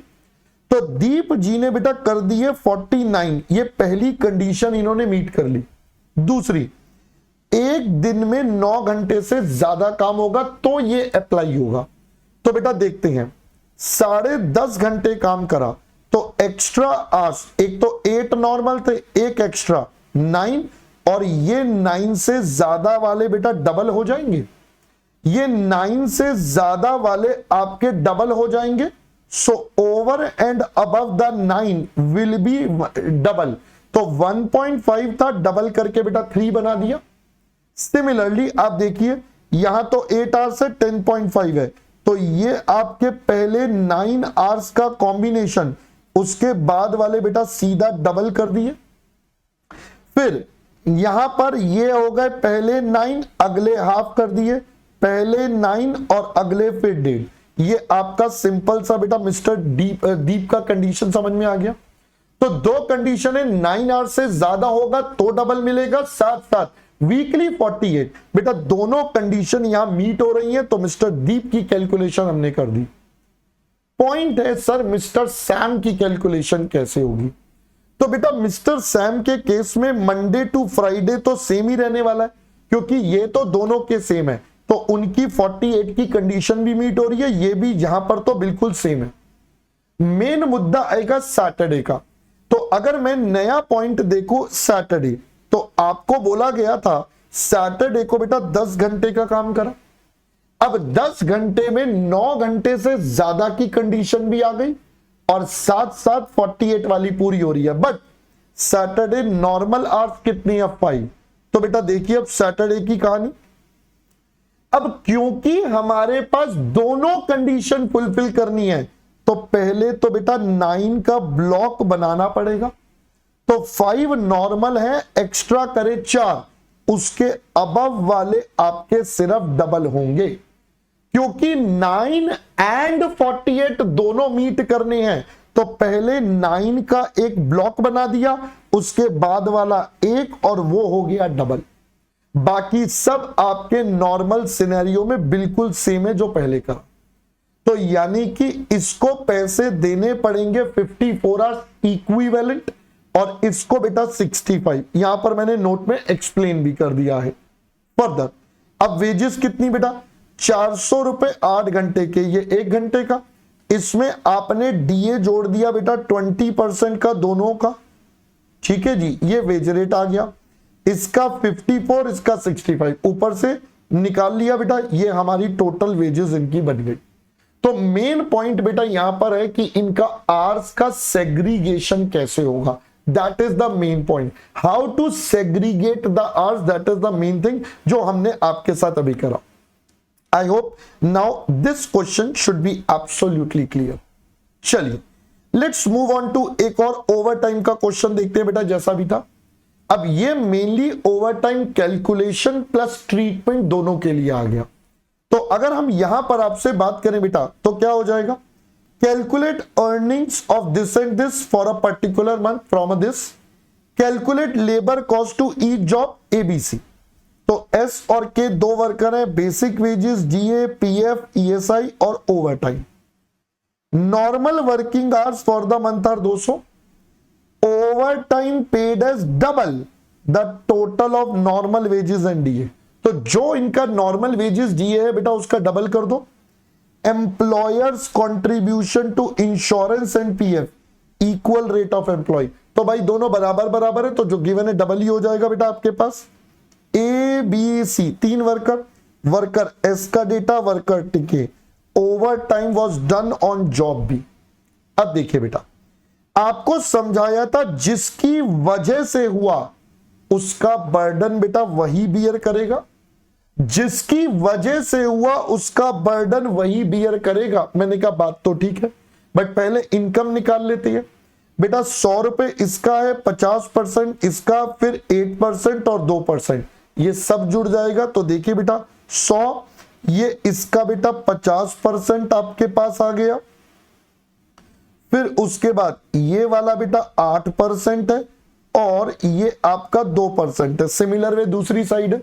तो दीप जी ने बेटा कर दिए 49, ये पहली कंडीशन इन्होंने मीट कर ली। दूसरी, एक दिन में 9 घंटे से ज्यादा काम होगा तो ये अप्लाई होगा। तो बेटा देखते हैं 10.5 घंटे काम करा तो एक्स्ट्रा आवर्स, एक तो 8 नॉर्मल थे, एक एक्स्ट्रा 9, और ये 9 से ज्यादा वाले बेटा डबल हो जाएंगे। ये 9 से ज्यादा वाले आपके डबल हो जाएंगे। So over and above the 9 will be double. तो 1.5 था, डबल करके बेटा 3 बना दिया। सिमिलरली आप देखिए यहां तो 8 आवर्स है, 10.5 है, तो ये आपके पहले 9 आवर्स का कॉम्बिनेशन, उसके बाद वाले बेटा सीधा डबल कर दिए। फिर यहां पर ये हो गए पहले 9 अगले हाफ कर दिए, पहले 9 और अगले फिर 1.5। ये आपका सिंपल सा बेटा मिस्टर दीप का कंडीशन समझ में आ गया। तो दो कंडीशन है, 9 आवर्स से ज्यादा होगा तो डबल मिलेगा, साथ साथ वीकली 48। बेटा दोनों कंडीशन यहां मीट हो रही है तो मिस्टर दीप की कैलकुलेशन हमने कर दी। पॉइंट है सर मिस्टर सैम की कैलकुलेशन कैसे होगी? तो बेटा मिस्टर सैम के केस में मंडे टू फ्राइडे तो सेम ही रहने वाला है, क्योंकि ये तो दोनों के सेम है, तो उनकी 48 की कंडीशन भी मीट हो रही है, ये भी यहां पर तो बिल्कुल सेम है। मेन मुद्दा आएगा सैटरडे का। तो अगर मैं नया पॉइंट देखूं सैटरडे, तो आपको बोला गया था सैटरडे को बेटा 10 घंटे का काम करा। अब 10 घंटे में 9 घंटे से ज्यादा की कंडीशन भी आ गई और साथ साथ 48 वाली पूरी हो रही है। बट सैटरडे नॉर्मल आवर्स कितनी है? 5। तो बेटा देखिए अब सैटरडे की कहानी। अब क्योंकि हमारे पास दोनों कंडीशन फुलफिल करनी है तो पहले तो बेटा 9 का ब्लॉक बनाना पड़ेगा। तो 5 नॉर्मल है, एक्स्ट्रा करे 4, उसके अबव वाले आपके सिर्फ डबल होंगे, क्योंकि 9 एंड 48 दोनों मीट करने हैं। तो पहले 9 का एक ब्लॉक बना दिया, उसके बाद वाला एक, और वो हो गया डबल। बाकी सब आपके नॉर्मल सिनेरियो में बिल्कुल सेम है जो पहले का। तो यानी कि इसको पैसे देने पड़ेंगे 54 आवर्स इक्विवेलेंट, और इसको बेटा 65। यहां पर मैंने नोट में एक्सप्लेन भी कर दिया है फर्दर। अब वेजेस कितनी बेटा? 400 रुपए 8 घंटे के, ये 1 घंटे का। इसमें आपने डीए जोड़ दिया बेटा 20% का दोनों का, ठीक है जी। ये वेज रेट आ गया, इसका 54, इसका 65, ऊपर से निकाल लिया बेटा। ये हमारी टोटल वेजेस इनकी बन गई। तो मेन पॉइंट बेटा यहां पर है कि इनका आवर्स का सेग्रीगेशन कैसे होगा, that is the main point. How to segregate the hours, that is the main thing जो हमने आपके साथ अभी करा। I hope now this question should be absolutely clear. चलिए लेट्स मूव ऑन टू एक और ओवरटाइम का क्वेश्चन देखते हैं बेटा, जैसा भी था। अब ये mainly overtime calculation plus treatment दोनों के लिए आ गया। तो अगर हम यहां पर आपसे बात करें बेटा तो क्या हो जाएगा? Calculate earnings of this and this for a particular month from this, calculate labour cost to each job ABC. तो एस और के दो वर्कर है, basic wages, DA, PF, ESI और overtime. Normal working hours for the month are 200, overtime paid as double the total of normal wages and DA. तो जो इनका नॉर्मल वेजेस डीए है बेटा उसका डबल कर दो। Employers contribution to insurance and PF equal rate of employee. तो भाई दोनों बराबर बराबर है, तो जो गिवन है डबल ही हो जाएगा बेटा आपके पास। ए बी सी तीन वर्कर, वर्कर एस का डेटा, वर्कर टिके, overtime was done on job B. अब देखिए बेटा, आपको समझाया था जिसकी वजह से हुआ उसका बर्डन बेटा वही बियर करेगा, जिसकी वजह से हुआ उसका बर्डन वही बियर करेगा। मैंने कहा बात तो ठीक है, बट पहले इनकम निकाल लेते हैं बेटा। 100 रुपए इसका है, 50% इसका, फिर 8% और 2%, ये सब जुड़ जाएगा। तो देखिए बेटा 100, ये इसका बेटा 50% आपके पास आ गया, फिर उसके बाद ये वाला बेटा 8% है और ये आपका 2% है। सिमिलर वे दूसरी साइड है।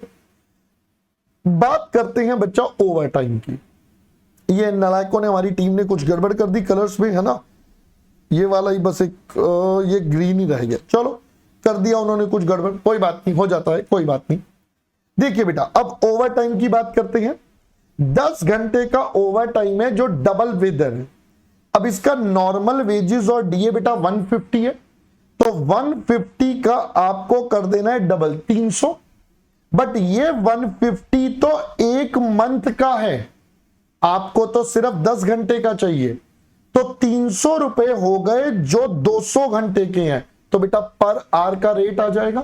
बात करते हैं बच्चा ओवर टाइम की। ये नालायकों ने, हमारी टीम ने कुछ गड़बड़ कर दी कलर्स में, है ना। ये वाला ही बस एक ये ग्रीन ही रह गया, चलो कर दिया उन्होंने कुछ गड़बड़, कोई बात नहीं, हो जाता है, कोई बात नहीं। देखिए बेटा अब ओवर टाइम की बात करते हैं। 10 घंटे का ओवर टाइम है जो डबल वेदर है। अब इसका नॉर्मल वेजेस और डीए बेटा 150 है, तो 150 का आपको कर देना है डबल 300। बट ये 150 तो एक मंथ का है, आपको तो सिर्फ 10 घंटे का चाहिए, तो 300 रुपए हो गए जो 200 घंटे के हैं। तो बेटा पर आवर का रेट आ जाएगा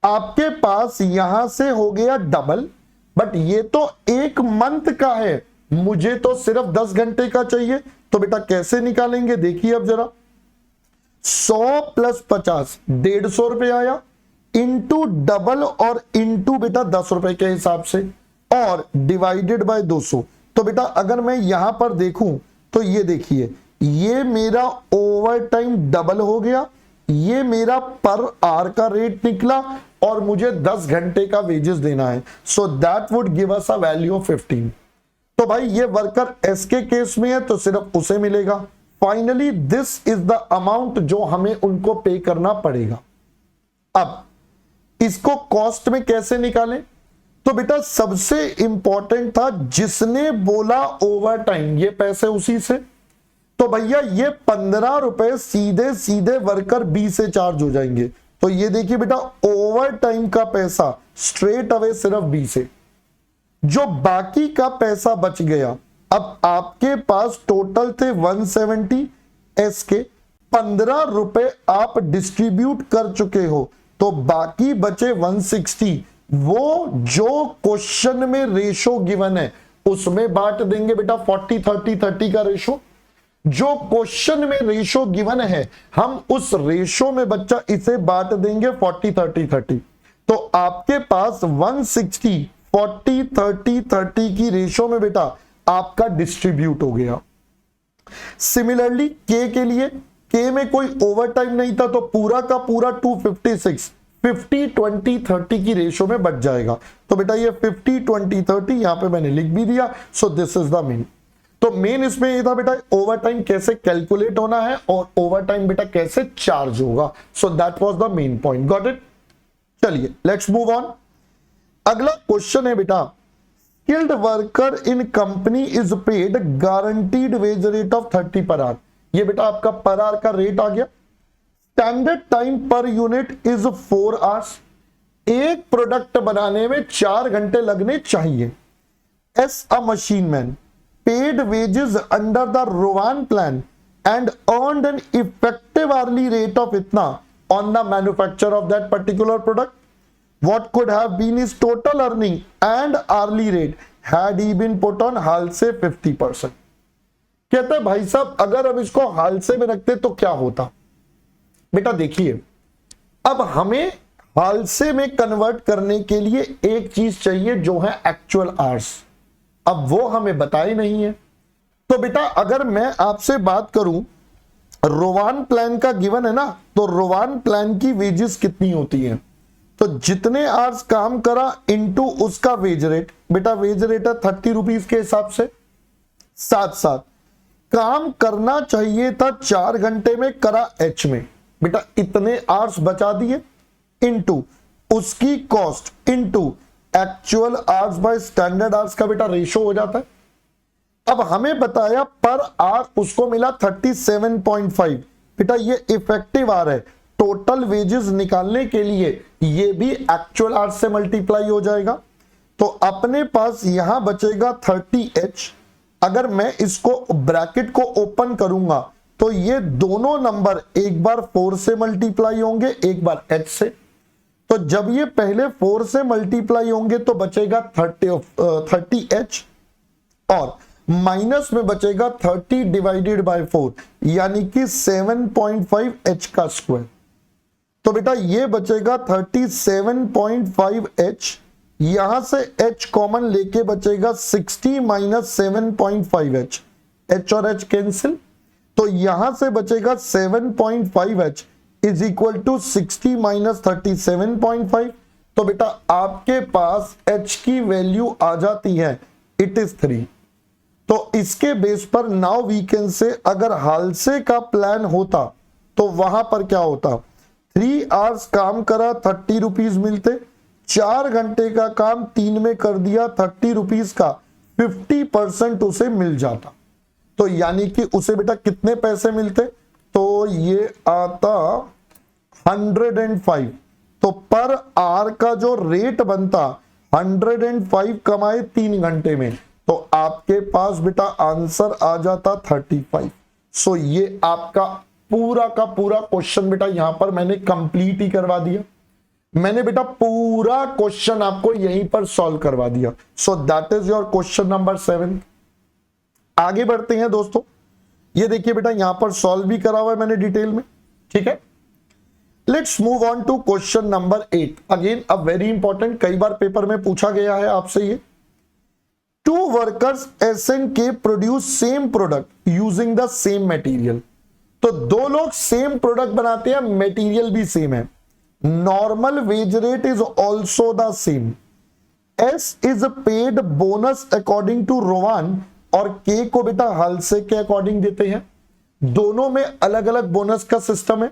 आपके पास। यहां से हो गया डबल, बट ये तो एक मंथ का है, मुझे तो सिर्फ 10 घंटे का चाहिए। तो बेटा कैसे निकालेंगे देखिए अब जरा। 100 प्लस 50 150 रुपए आया, इंटू डबल और इंटू बेटा 10 रुपए के हिसाब से, और डिवाइडेड बाय 200। तो बेटा अगर मैं यहां पर देखूं तो ये देखिए, ये मेरा ओवर टाइम डबल हो गया, ये मेरा पर आवर का रेट निकला, और मुझे 10 घंटे का वेजेस देना है। So that would give us a value of 15। तो भाई ये वर्कर एस के केस में है तो सिर्फ उसे मिलेगा। Finally this is the amount जो हमें उनको पे करना पड़ेगा। अब इसको कॉस्ट में कैसे निकालें? तो बेटा सबसे इंपॉर्टेंट था जिसने बोला ओवर टाइम, ये पैसे उसी से। तो भैया ये 15 रुपए सीधे सीधे वर्कर बी से चार्ज हो जाएंगे। तो ये देखिए बेटा ओवर टाइम का पैसा स्ट्रेट अवे सिर्फ बी से। जो बाकी का पैसा बच गया, अब आपके पास टोटल थे 170 एस के, 15 रुपए आप डिस्ट्रीब्यूट कर चुके हो, तो बाकी बचे 160। वो जो क्वेश्चन में रेशो गिवन है उसमें बांट देंगे बेटा 40-30-30 का रेशो। जो क्वेश्चन में रेशो गिवन है हम उस रेशो में बच्चा इसे बांट देंगे 40-30-30। तो आपके पास 160 40-30-30 की रेशो में बेटा आपका डिस्ट्रीब्यूट हो गया। सिमिलरली के लिए, के में कोई ओवर टाइम नहीं था, तो पूरा का पूरा 256 50-20-30 की रेशो में बच जाएगा। तो बेटा ये 50-20-30 यहां पे मैंने लिख भी दिया। सो दिस इज द मेन। तो मेन इसमें ये था बेटा ओवर टाइम कैसे कैलकुलेट होना है और ओवर टाइम बेटा कैसे चार्ज होगा। So that was the main point. Got it? चलिए लेट्स मूव ऑन। अगला क्वेश्चन है बेटा, skilled worker in company is paid guaranteed wage rate of 30 per hour. ये बेटा आपका पर आवर का रेट आ गया। Standard time per unit is 4 hours. एक प्रोडक्ट बनाने में 4 घंटे लगने चाहिए। As a machine man paid wages under the Rowan plan and earned an effective hourly rate of इतना on the manufacture of that particular product. What could have been his total earning and hourly rate had he been put on हाल से 50%। कहता है भाई साहब अगर अब इसको हाल से में रखते तो क्या होता? बेटा देखिए, अब हमें हाल से में कन्वर्ट करने के लिए एक चीज चाहिए जो है एक्चुअल आवर्स। अब वो हमें बताए नहीं है। तो बेटा अगर मैं आपसे बात करूं, रोवान प्लान का गिवन है ना, तो रोवान प्लान की वेजेस कितनी होती है? तो जितने आवर्स काम करा इनटू उसका वेज रेट, बेटा वेज रेट है 30 रुपीज के हिसाब से। साथ साथ काम करना चाहिए था 4 घंटे में, करा एच में, बेटा इतने आवर्स बचा दिए, इनटू उसकी cost into actual hours by standard hours का बेटा रेशो हो जाता है। अब हमें बताया पर आवर उसको मिला 37.5, बेटा ये इफेक्टिव आवर है। टोटल वेजेस निकालने के लिए ये भी एक्चुअल आवर से मल्टीप्लाई हो जाएगा, तो अपने पास यहां बचेगा 30h। अगर मैं इसको ब्रैकेट को ओपन करूंगा तो ये दोनों नंबर एक बार 4 से मल्टीप्लाई होंगे, एक बार h से। तो जब ये पहले 4 से मल्टीप्लाई होंगे तो बचेगा 30h और माइनस में बचेगा 30 डिवाइडेड बाय 4 यानी कि 7.5h का स्क्वायर। तो बेटा ये बचेगा 37.5h, यहां से h कॉमन लेके बचेगा 60 माइनस 7.5h, h और h कैंसिल, तो यहां से बचेगा 7.5h is equal to 60 minus 37.5। तो बेटा आपके पास h की वैल्यू आ जाती है, इट इज 3। तो इसके बेस पर नाउ वी कैन से अगर हालसे का प्लान होता तो वहां पर क्या होता, 3 आवर्स काम करा 30 रुपीज मिलते, 4 घंटे का काम 3 में कर दिया, 30 रुपीज का 50% उसे मिल जाता। तो यानी कि उसे बेटा कितने पैसे मिलते, तो ये आता 105। तो पर आवर का जो रेट बनता 105 कमाए 3 घंटे में, तो आपके पास बेटा आंसर आ जाता 35। सो ये आपका पूरा का पूरा क्वेश्चन बेटा यहां पर मैंने कंप्लीट ही करवा दिया। मैंने बेटा पूरा क्वेश्चन आपको यहीं पर सॉल्व करवा दिया। So that is your question number 7। आगे बढ़ते हैं दोस्तों, ये देखिए बेटा यहां पर सॉल्व भी करा हुआ है मैंने डिटेल में, ठीक है। Let's move on to question number 8। Again a very important, कई बार पेपर में पूछा गया है आपसे ये। 2 workers S&K produce same product using the same material। तो 2 लोग सेम प्रोडक्ट बनाते हैं, मटेरियल भी सेम है, normal wage rate is also the same. S is paid bonus according to Rowan और K को बेटा हालसे के अकॉर्डिंग देते हैं। दोनों में अलग अलग बोनस का सिस्टम है।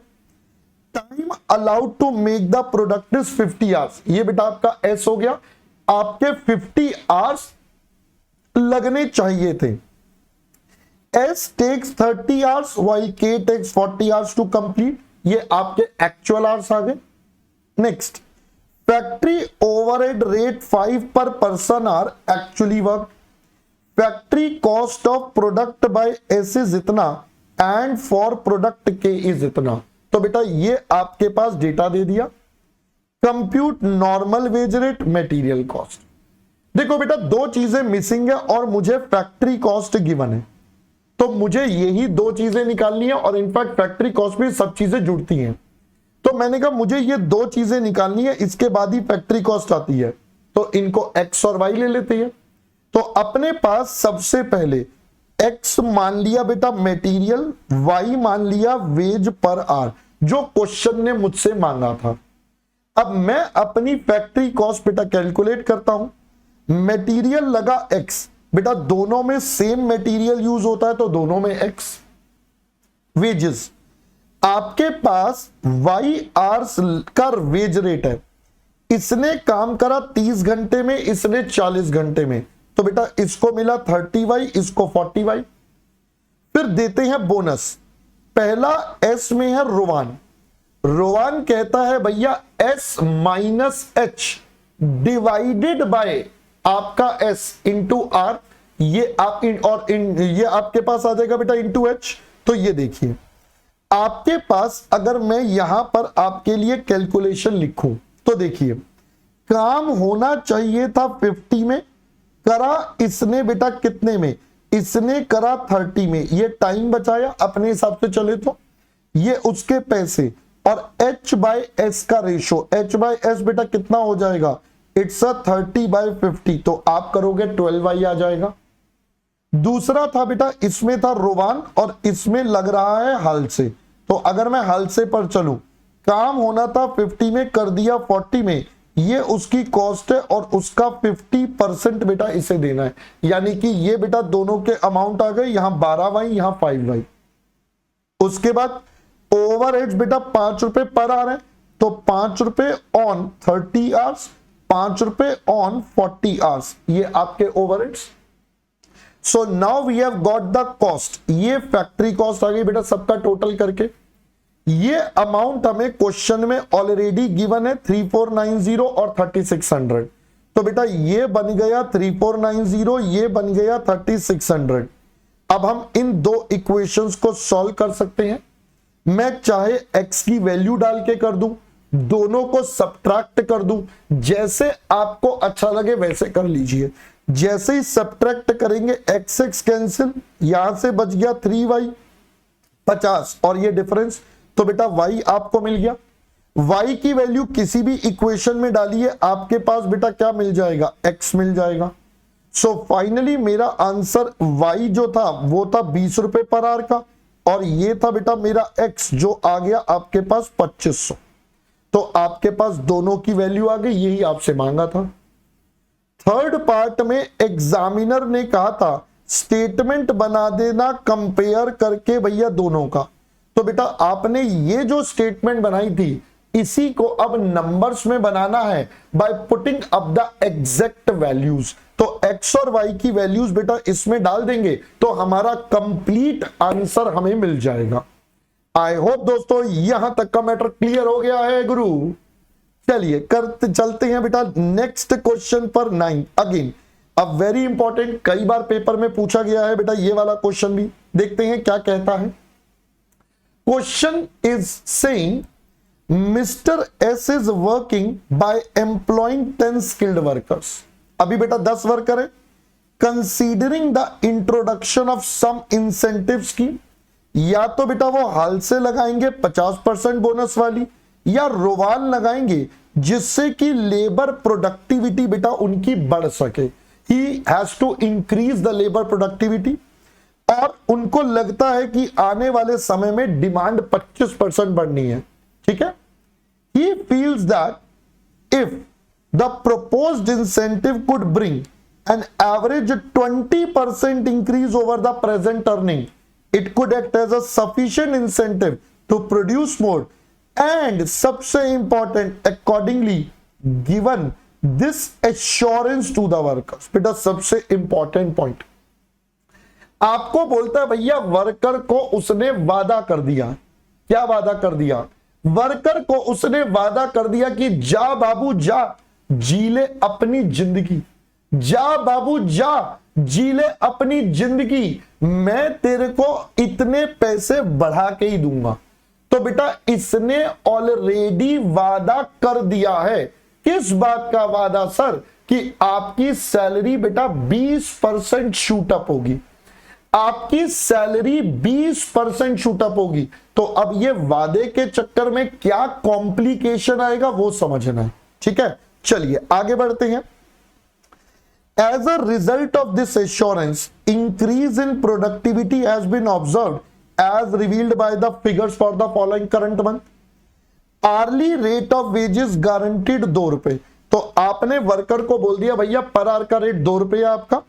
Time allowed to make the product is 50 hours. ये बेटा आपका S हो गया, आपके 50 आवर्स लगने चाहिए थे। S takes 30 hours while K takes 40 hours to complete। ये आपके एक्चुअल आवर्स आ गए। Next, factory overhead rate 5 per person hour actually work. Factory cost of product by S is इतना and for product K is इतना। तो बेटा ये आपके पास डेटा दे दिया। Compute normal wage rate, material cost. देखो बेटा 2 चीजें मिसिंग है और मुझे फैक्ट्री कॉस्ट गिवन है, तो मुझे यही 2 चीजें निकालनी है और इनफैक्ट फैक्ट्री कॉस्ट में सब चीजें जुड़ती हैं। तो मैंने कहा मुझे ये 2 चीजें निकालनी है, इसके बाद ही फैक्ट्री कॉस्ट आती है, तो इनको x और y ले लेते हैं। तो अपने पास सबसे पहले x मान लिया बेटा मटेरियल, y मान लिया वेज पर आवर, जो क्वेश्चन ने मुझसे मांगा था। अब मैं अपनी फैक्ट्री कॉस्ट बेटा कैलकुलेट करता हूं। मटेरियल लगा x, बेटा दोनों में सेम मटेरियल यूज होता है तो दोनों में x। वेजेस, आपके पास y आवर्स का वेज रेट है, इसने काम करा 30 घंटे में, इसने 40 घंटे में, तो बेटा इसको मिला 30y, इसको 40y। फिर देते हैं बोनस। पहला S में है रोवान। रोवान कहता है भैया S minus H divided by आपका S इंटू आर, ये आप ये आपके पास आ जाएगा बेटा इंटू एच। तो ये देखिए आपके पास अगर मैं यहां पर आपके लिए कैलकुलेशन लिखूं तो देखिए काम होना चाहिए था 50 में, करा इसने बेटा कितने में, इसने करा 30 में, ये टाइम बचाया अपने हिसाब से चले तो, ये उसके पैसे और h बाय s का रेशो, h बाय s बेटा कितना हो जाएगा, इट्स 30/50, तो आप करोगे 12y आ जाएगा। दूसरा था बेटा, इसमें था रोवान और इसमें लग रहा है हालसे। तो अगर मैं हालसे पर चलूं, काम होना था 50 में, कर दिया 40 में, ये उसकी कॉस्ट है और उसका 50% बेटा इसे देना है। यानी कि ये बेटा दोनों के अमाउंट आ गए, यहां 12y यहां 5y। उसके बाद ओवरहेड्स बेटा 5 रुपए पर आवर है, तो 5 रुपए ऑन 30 आवर्स, 5 रुपए ऑन 40 आवर्स, ये आपके overheads. So now we have got the cost, ये फैक्ट्री कॉस्ट आ गई बेटा सबका टोटल करके। ये अमाउंट हमें क्वेश्चन में ऑलरेडी गिवन है 3490 और 3600। तो बेटा ये बन गया 3490, ये बन गया 3600। अब हम इन दो इक्वेशंस को सॉल्व कर सकते हैं। मैं चाहे x की वैल्यू डाल के कर दूं, दोनों को सब्ट्रैक्ट कर दूं, जैसे आपको अच्छा लगे वैसे कर लीजिए। जैसे ही सब्ट्रैक्ट करेंगे x x कैंसिल, यहां से बच गया 3y 50 और ये डिफरेंस, तो बेटा y आपको मिल गया। y की वैल्यू किसी भी इक्वेशन में डालिए, आपके पास बेटा क्या मिल जाएगा, x मिल जाएगा। सो फाइनली मेरा आंसर y जो था वो था 20 रुपए पर आवर का, और ये था बेटा मेरा x जो आ गया आपके पास 2500। तो आपके पास दोनों की वैल्यू आ गई, यही आपसे मांगा था। थर्ड पार्ट में एग्जामिनर ने कहा था स्टेटमेंट बना देना कंपेयर करके भैया दोनों का। तो बेटा आपने ये जो स्टेटमेंट बनाई थी, इसी को अब नंबर्स में बनाना है by putting up the exact values. तो x और y की वैल्यूज बेटा इसमें डाल देंगे तो हमारा कंप्लीट आंसर हमें मिल जाएगा। आई होप दोस्तों यहां तक का मैटर क्लियर हो गया है गुरु। चलिए करते चलते हैं बेटा नेक्स्ट क्वेश्चन पर 9। अगेन अब वेरी इंपॉर्टेंट, कई बार पेपर में पूछा गया है बेटा ये वाला क्वेश्चन भी, देखते हैं क्या कहता है। Question is saying mister S is working by employing 10 skilled workers. अभी बेटा 10 वर्कर है। Considering the introduction of some incentive scheme, या तो बेटा वो हाल से लगाएंगे 50% बोनस वाली, या रोवान लगाएंगे जिससे कि लेबर प्रोडक्टिविटी बेटा उनकी बढ़ सके। He has to increase the labour productivity, और उनको लगता है कि आने वाले समय में डिमांड 25% बढ़नी है। ठीक है। He feels that if the proposed incentive could bring an average 20% increase over the present earning, it could act as a sufficient incentive to produce more, and सबसे important accordingly given this assurance to the workers। बेटा सबसे important point, आपको बोलता है भैया वर्कर को उसने वादा कर दिया। क्या वादा कर दिया? वर्कर को उसने वादा कर दिया कि जा बाबू जा, जी ले अपनी जिंदगी, जा बाबू जा, जी ले अपनी जिंदगी, मैं तेरे को इतने पैसे बढ़ा के ही दूंगा। तो बेटा इसने ऑलरेडी वादा कर दिया है। किस बात का वादा सर? कि आपकी सैलरी बेटा 20% शूट अप होगी, आपकी सैलरी 20% शूट अप होगी। तो अब ये वादे के चक्कर में क्या कॉम्प्लिकेशन आएगा वो समझना है। ठीक है, चलिए आगे बढ़ते हैं। As a result of this assurance, increase in productivity has been observed as revealed by the figures for the following current month. Hourly rate of wages guaranteed 2 रुपए। तो आपने वर्कर को बोल दिया भैया पर आवर का रेट 2 रुपए है आपका।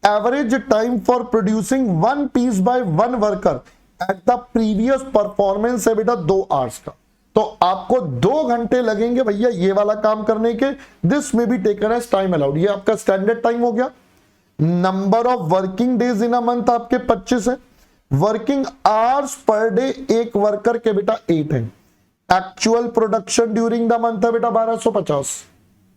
Average time for producing 1 piece by 1 worker at the previous performance है बेटा 2 आवर्स का। तो आपको 2 घंटे लगेंगे भैया ये वाला काम करने के। This may be taken as time allowed, ये आपका स्टैंडर्ड टाइम हो गया। Number of working days in a month आपके 25 है। वर्किंग आवर्स पर डे एक वर्कर के बेटा 8 है। Actual production during the month है बेटा 1250।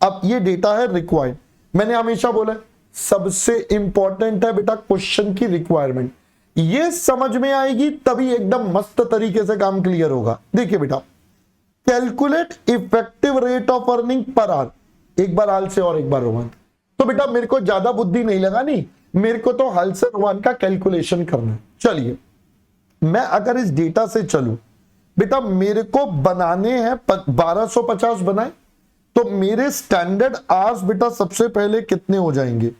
अब ये डेटा है रिक्वायर्ड। मैंने हमेशा बोला सबसे इंपॉर्टेंट है बेटा क्वेश्चन की रिक्वायरमेंट, ये समझ में आएगी तभी एकदम मस्त तरीके से काम क्लियर होगा। देखिए बेटा calculate effective rate of earning per hour, एक बार हाल से और एक बार रोमान। तो बेटा मेरे को ज्यादा बुद्धि नहीं लगानी, मेरे को तो हाल से रोमान का कैलकुलेशन करना है। चलिए मैं अगर इस डेटा से चलूं बेटा, मेरे को बनाने हैं 1250 बनाए, तो मेरे स्टैंडर्ड आवर्स बेटा सबसे पहले कितने हो जाएंगे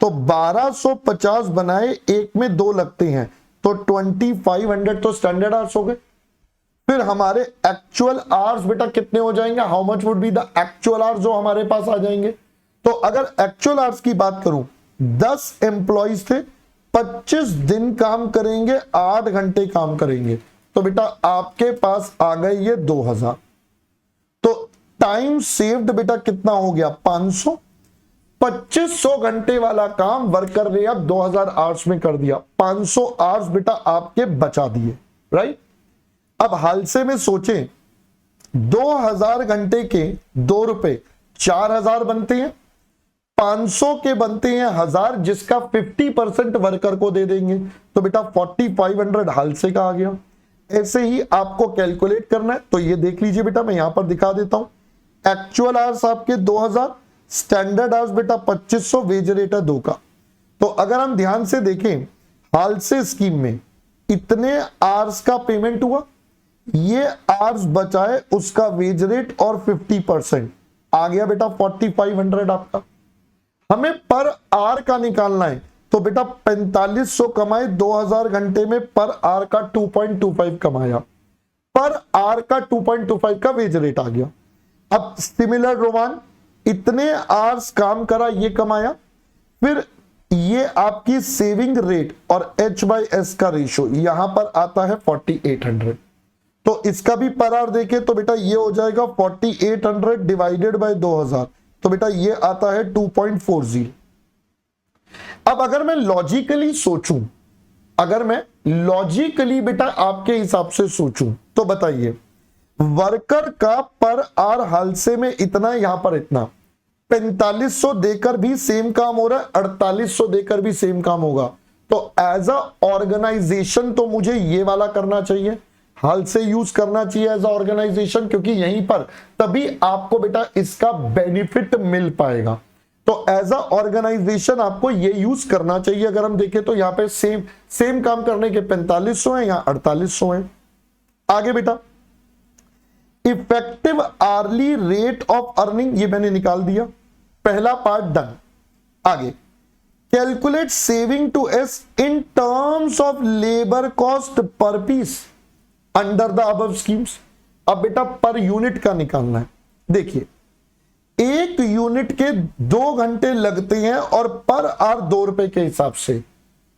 तो 1250 बनाए, एक में 2 लगते हैं, तो 2500 तो स्टैंडर्ड आवर्स हो गए। फिर हमारे एक्चुअल आवर्स बेटा कितने हो जाएंगे, how much would be the actual hours जो हमारे पास आ जाएंगे। तो अगर एक्चुअल आवर्स की बात करूं, 10 एम्प्लॉइज थे, 25 दिन काम करेंगे, 8 घंटे काम करेंगे, तो बेटा आपके पास आ गए ये 2000। तो टाइम सेव्ड बेटा कितना हो गया, 500। 2500 घंटे वाला काम वर्कर ने अब 2000 आवर्स में कर दिया, 500 आवर्स बेटा आपके बचा दिए, राइट। अब हाल से में सोचें, 2000 घंटे के 2 रुपए 4000 बनते हैं, 500 के बनते हैं 1000, जिसका 50% वर्कर को दे देंगे, तो बेटा 4500 हाल से का आ गया। ऐसे ही आपको कैलकुलेट करना है, तो ये देख लीजिए बेटा, मैं यहां पर दिखा देता हूं। एक्चुअल आवर्स आपके 2000, स्टैंडर्ड आवर्स बेटा 2500, वेज रेट है 2 का। तो अगर हम ध्यान से देखें, हाल से स्कीम में इतने आवर्स का पेमेंट हुआ, ये आवर्स बचाए, उसका वेज रेट और 50% आ गया बेटा 4500 आपका। हमें पर आवर का निकालना है, तो बेटा 4500 कमाए, 2000 घंटे में पर आवर का 2.25 कमाया, पर आवर का 2.25 का वेज रेट आ गया। अब सिमिलर रोमान, इतने आवर्स काम करा, ये कमाया, फिर ये आपकी सेविंग रेट और H/S का रेशो यहां पर आता है 4800। तो इसका भी पर आवर देखें तो बेटा ये हो जाएगा 4800 डिवाइडेड बाय 2000, तो बेटा ये आता है 2.40। अब अगर मैं लॉजिकली सोचूं, अगर मैं लॉजिकली बेटा आपके हिसाब से सोचूं, तो बताइए, वर्कर का पर आवर हाल से में इतना, यहां पर इतना, 4500 देकर भी सेम काम हो रहा है, 4800 देकर भी सेम काम होगा, तो एज अ ऑर्गेनाइजेशन तो मुझे ये वाला करना चाहिए, हाल से यूज करना चाहिए एज अ ऑर्गेनाइजेशन, क्योंकि यहीं पर तभी आपको बेटा इसका बेनिफिट मिल पाएगा। तो एज अ ऑर्गेनाइजेशन आपको ये यूज करना चाहिए। अगर हम देखें तो यहां पे सेम काम करने के 4500 है, यहां 4800 है। आगे बेटा, effective hourly rate of earning, ये मैंने निकाल दिया, पहला पार्ट डन। आगे, calculate saving to S in terms of labour cost per piece under the above schemes. अब बेटा पर यूनिट का निकालना है। देखिए, एक यूनिट के 2 घंटे लगते हैं और पर आवर 2 रुपए के हिसाब से,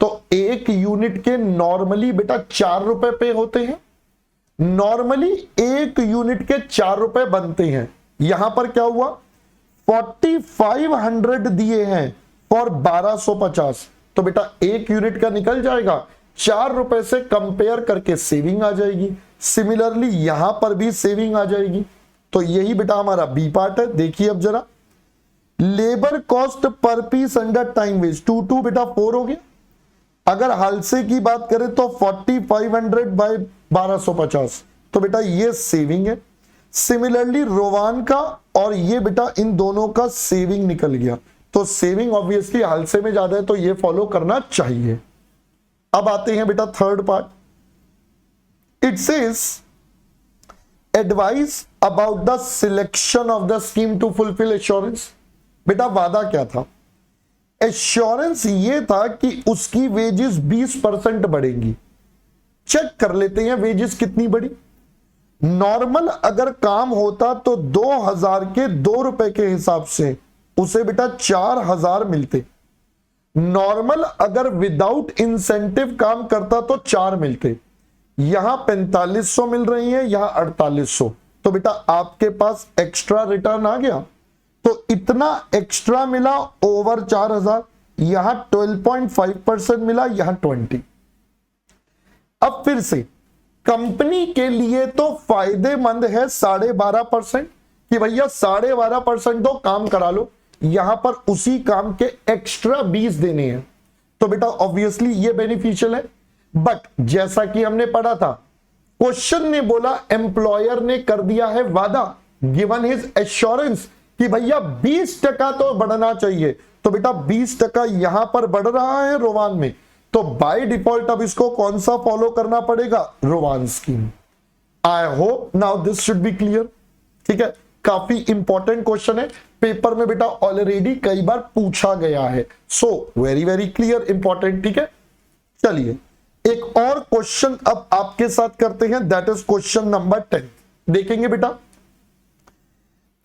तो एक यूनिट के नॉर्मली बेटा 4 रुपए पे होते हैं, नॉर्मली एक यूनिट के 4 रुपए बनते हैं। यहां पर क्या हुआ, 4500 दिए हैं और 1250, तो बेटा एक यूनिट का निकल जाएगा, 4 रुपए से कंपेयर करके सेविंग आ जाएगी। सिमिलरली यहां पर भी सेविंग आ जाएगी। तो यही बेटा हमारा बी पार्ट है। देखिए अब जरा, labour cost per piece under time wage 2 बेटा 4 हो गया। अगर हाल से की बात करें तो 4500 बाय 1250, तो बेटा ये सेविंग है। सिमिलरली रोवान का और ये बेटा इन दोनों का सेविंग निकल गया, तो सेविंग ऑब्वियसली हाल से में ज्यादा है, तो ये फॉलो करना चाहिए। अब आते हैं बेटा third part. It says advice about the selection of the scheme to fulfil assurance. बेटा वादा क्या था, एश्योरेंस ये था कि उसकी वेजेस 20% बढ़ेंगी। चेक कर लेते हैं वेजेस कितनी बढ़ी। नॉर्मल अगर काम होता तो 2000 के 2 रुपए के हिसाब से उसे बेटा 4000 मिलते। नॉर्मल अगर विदाउट इंसेंटिव काम करता तो 4 मिलते। यहां 4500 मिल रही है, यहां 4800, तो बेटा आपके पास एक्स्ट्रा रिटर्न आ गया। तो इतना एक्स्ट्रा मिला ओवर 4000, यहां 12.5% मिला, यहां 20। अब फिर से कंपनी के लिए तो फायदेमंद है 12.5% कि भैया 12.5% दो, काम करा लो। यहां पर उसी काम के एक्स्ट्रा 20 देने हैं, तो बेटा ऑब्वियसली ये बेनिफिशियल है। बट जैसा कि हमने पढ़ा था, क्वेश्चन ने बोला एम्प्लॉयर ने कर दिया है वादा, गिवन हिज एश्योरेंस कि भैया 20% तो बढ़ना चाहिए, तो बेटा 20% यहां पर बढ़ रहा है रोवान में, तो बाय डिफॉल्ट अब इसको कौन सा फॉलो करना पड़ेगा, रोवान scheme. I hope now this should be clear. ठीक है, काफी इंपॉर्टेंट क्वेश्चन है, पेपर में बेटा ऑलरेडी कई बार पूछा गया है। So very very clear, important, ठीक है। चलिए एक और क्वेश्चन अब आपके साथ करते हैं, दैट इज क्वेश्चन नंबर 10। देखेंगे बेटा,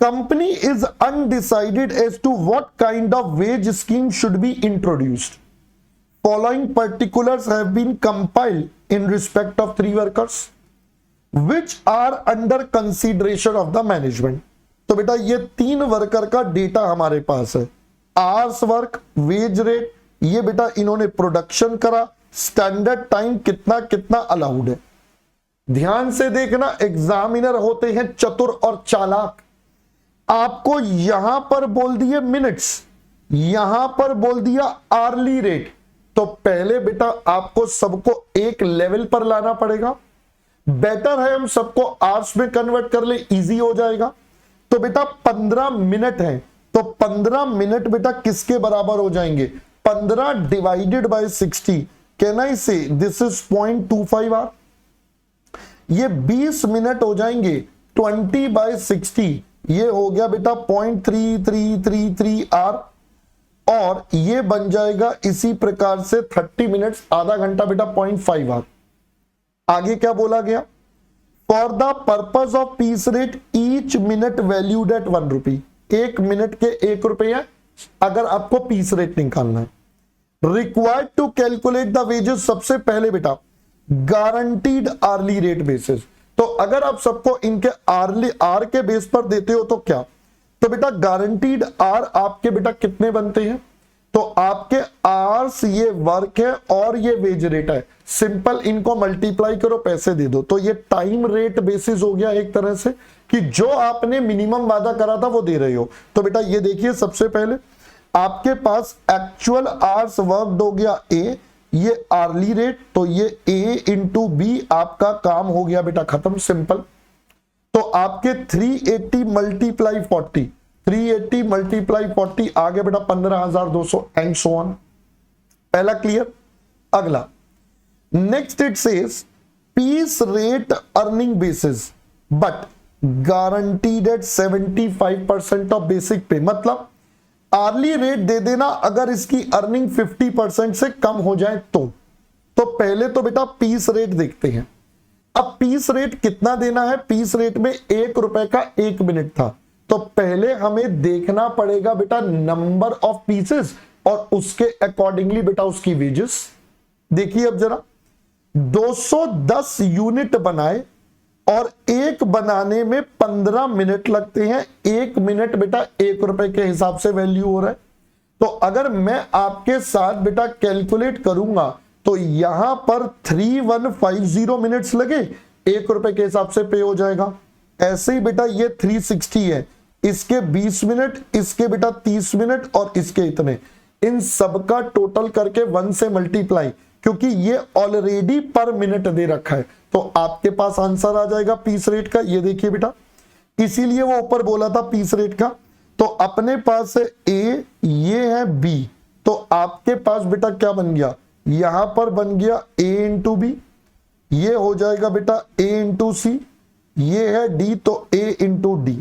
company is undecided as to what kind of wage scheme should be introduced. Following particulars have been compiled in respect of 3 workers which are under consideration of the management। तो बेटा ये 3 वर्कर का डेटा हमारे पास है, आवर्स वर्क, वेज रेट, ये बेटा इन्होंने प्रोडक्शन करा, स्टैंडर्ड टाइम कितना कितना अलाउड है। ध्यान से देखना, एग्जामिनर होते हैं चतुर और चालाक। आपको यहां पर बोल दिए मिनट्स, यहां पर बोल दिया आर्ली रेट, तो पहले बेटा आपको सबको एक लेवल पर लाना पड़ेगा। बेटर है हम सबको आवर्स में कन्वर्ट कर ले, इजी हो जाएगा। तो बेटा 15 मिनट है, तो 15 मिनट बेटा किसके बराबर हो जाएंगे, 15 डिवाइडेड बाय 60, कैन आई से दिस इज 0.25 आवर। ये 20 मिनट हो जाएंगे 20 बाय 60, ये हो गया बेटा 0.3333 आवर, और ये बन जाएगा इसी प्रकार से 30 मिनट्स, आधा घंटा बेटा 0.5 आवर। आगे क्या बोला गया, for the purpose of peace rate each minute valued at 1 rupee. 1 minute के 1 रुपये है अगर आपको पीस रेट निकालना है। Required to calculate the wages, सबसे पहले बेटा गारंटीड आर्ली रेट बेसिस। तो अगर आप सबको इनके आर्ली आर के बेस पर देते हो तो क्या, तो बेटा गारंटीड आर आपके बेटा कितने बनते हैं, तो आपके आर्स ये वर्क है और ये वेज रेट है, सिंपल इनको मल्टीप्लाई करो, पैसे दे दो। तो ये टाइम रेट बेसिस हो गया एक तरह से, कि जो आपने मिनिमम वादा करा था वो दे रहे हो। तो बेटा ये देखिए, सबसे पहले आपके पास एक्चुअल आवर्स वर्कड हो गया ए, ये आर्ली रेट, तो ये ए इंटू बी आपका काम हो गया बेटा खत्म, सिंपल। तो आपके 380 मल्टीप्लाई 40, 380 मल्टीप्लाई 40 आ गया बेटा 15,200 एंड सो ऑन। पहला क्लियर। अगला next it says piece rate earning basis but guaranteed at 75% of basic pay. मतलब आर्ली रेट दे देना अगर इसकी अर्निंग 50% से कम हो जाए तो पहले तो बेटा पीस रेट देखते हैं। अब पीस रेट कितना देना है, पीस रेट में 1 रुपए का 1 मिनट था, तो पहले हमें देखना पड़ेगा बेटा नंबर ऑफ पीसेस और उसके अकॉर्डिंगली बेटा उसकी वेजेस। देखिए अब जरा, 210 यूनिट बनाए और एक बनाने में 15 मिनट लगते हैं, 1 मिनट बेटा 1 रुपए के हिसाब से वैल्यू हो रहा है। तो अगर मैं आपके साथ बेटा कैलकुलेट करूंगा तो यहां पर 3150 मिनट्स लगे, 1 रुपए के हिसाब से पे हो जाएगा। ऐसे ही बेटा ये 360 है, इसके 20 मिनट, इसके बेटा 30 मिनट और इसके इतने, इन सबका टोटल करके 1 से मल्टीप्लाई, क्योंकि ये ऑलरेडी पर मिनट दे रखा है, तो आपके पास आंसर आ जाएगा पीस रेट का। ये देखिए बेटा, इसीलिए वो ऊपर बोला था पीस रेट का। तो अपने पास है ए, ये है बी, तो आपके पास बेटा क्या बन गया, यहां पर बन गया a इंटू बी, ये हो जाएगा बेटा a इंटू सी, ये है d, तो a इंटू डी।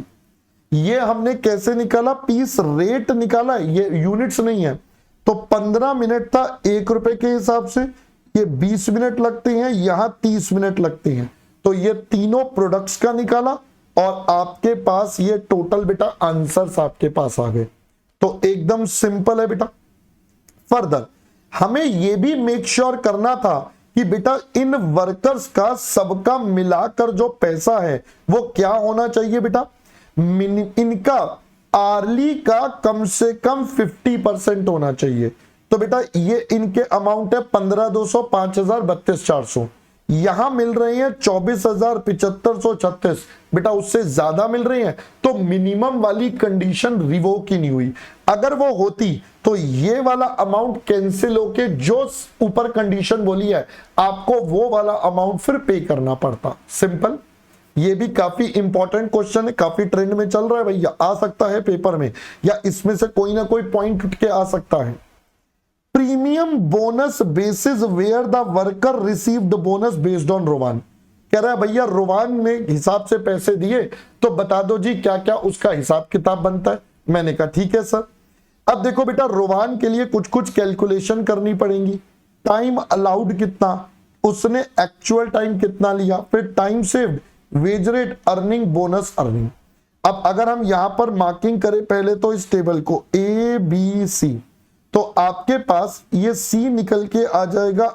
ये हमने कैसे निकाला, पीस रेट निकाला, ये यूनिट्स नहीं है। तो 15 मिनट था 1 रुपए के हिसाब से, ये 20 मिनट लगते हैं, यहां 30 मिनट लगते हैं, तो ये तीनों प्रोडक्ट्स का निकाला और आपके पास ये टोटल बेटा आंसर्स आपके पास आ गए। तो एकदम सिंपल है बेटा। फर्दर हमें यह भी मेक श्योर करना था कि बेटा इन वर्कर्स का सबका मिलाकर जो पैसा है वो क्या होना चाहिए बेटा, इनका आर्ली का कम से कम 50% होना चाहिए। तो बेटा ये इनके अमाउंट है 15,200, 5,000, 32,400, यहां मिल रहे हैं 24,000, 7,536, बेटा उससे ज्यादा मिल रहे हैं, तो मिनिमम वाली कंडीशन रिवोक ही नहीं हुई। अगर वो होती तो ये वाला अमाउंट कैंसिल होके जो ऊपर कंडीशन बोली है आपको वो वाला अमाउंट फिर पे करना पड़ता। सिंपल। ये भी काफी इंपॉर्टेंट क्वेश्चन है, काफी ट्रेंड में चल रहा है भैया, आ सकता है पेपर में, या इसमें से कोई ना कोई पॉइंट उठ के आ सकता है। Premium bonus basis where the worker received bonus based on Rowan. कह रहा है भैया रोवान ने हिसाब से पैसे दिए तो बता दो जी क्या क्या उसका हिसाब किताब बनता है। मैंने कहा ठीक है सर। अब देखो बेटा रोवान के लिए कुछ कुछ कैलकुलेशन करनी पड़ेगी। टाइम अलाउड कितना, उसने एक्चुअल टाइम कितना लिया, फिर time saved, wage rate, earning, bonus earning. अब अगर हम यहां पर मार्किंग करें पहले तो इस टेबल को ए बी सी, तो आपके पास ये सी निकल के आ जाएगा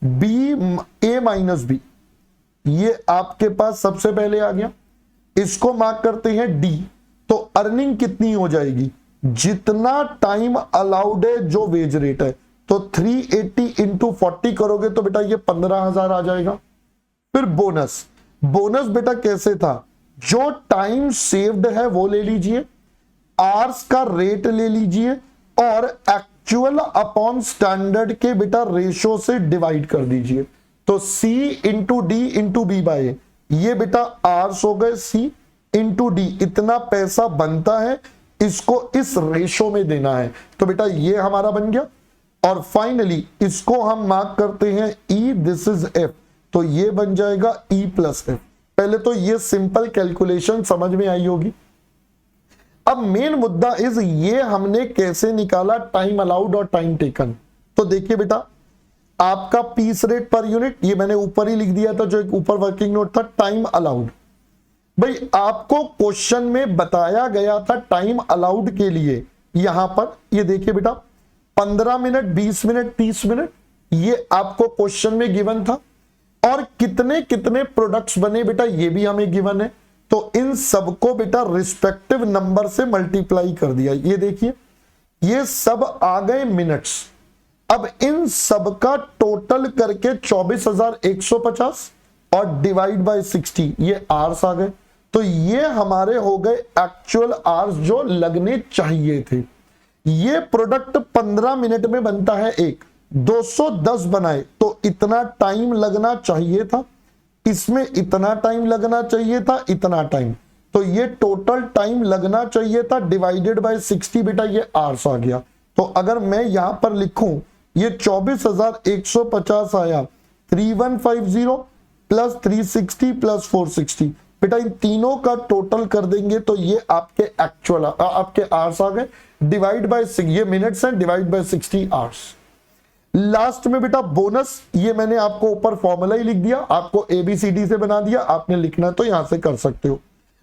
बी ए माइनस बी, ये आपके पास सबसे पहले आ गया। इसको मार्क करते हैं डी, तो अर्निंग कितनी हो जाएगी, जितना टाइम अलाउड है जो वेज रेट है, तो 380 इंटू 40 करोगे तो बेटा ये 15,000 आ जाएगा। फिर बोनस, बोनस बेटा कैसे था, जो टाइम सेव्ड है वो ले लीजिए, आवर्स का रेट ले लीजिए और एक्चुअल अपॉन स्टैंडर्ड के बेटा रेशो से डिवाइड कर दीजिए। तो C into D into B by, ये बेटा आवर्स हो गए, C इंटू डी इतना पैसा बनता है, इसको इस रेशो में देना है, तो बेटा ये हमारा बन गया। और फाइनली इसको हम मार्क करते हैं E, दिस इज F, तो ये बन जाएगा E प्लस F। पहले तो ये सिंपल कैलकुलेशन समझ में आई होगी। अब मेन मुद्दा इज ये हमने कैसे निकाला टाइम अलाउड और टाइम टेकन। तो देखिए बेटा आपका पीस रेट पर यूनिट, ये मैंने ऊपर ही लिख दिया था, जो एक ऊपर वर्किंग नोट था, टाइम अलाउड। भाई आपको क्वेश्चन में बताया गया था टाइम अलाउड के लिए, यहां पर ये देखिए बेटा 15 मिनट, 20 मिनट, 30 मिनट, ये आपको क्वेश्चन में गिवन था। और कितने कितने प्रोडक्ट्स बने बेटा ये भी हमें गिवन है, तो इन सबको बेटा रिस्पेक्टिव नंबर से मल्टीप्लाई कर दिया। ये देखिए ये सब आ गए मिनट्स। अब इन सब का टोटल करके 24,150 और डिवाइड बाय 60, ये आवर्स आ गए। तो ये हमारे हो गए एक्चुअल आवर्स जो लगने चाहिए थे। ये प्रोडक्ट 15 मिनट में बनता है एक, 210 बनाए तो इतना टाइम लगना चाहिए था, इसमें इतना टाइम लगना चाहिए था, इतना टाइम, तो ये टोटल टाइम लगना चाहिए था डिवाइडेड बाय 60 बेटा ये आवर्स आ गया। तो अगर मैं यहां पर लिखूं ये 24,150 आया, 3150 प्लस 360 प्लस 460, बेटा इन तीनों का टोटल कर देंगे तो ये आपके एक्चुअल आपके आवर्स आ गए, डिवाइड बाय ये मिनट्स हैं, डिवाइड बाय 60 आवर्स। लास्ट में बेटा बोनस, ये मैंने आपको ऊपर फॉर्मूला ही लिख दिया, आपको ABCD से बना दिया, आपने लिखना है तो यहां से कर सकते हो।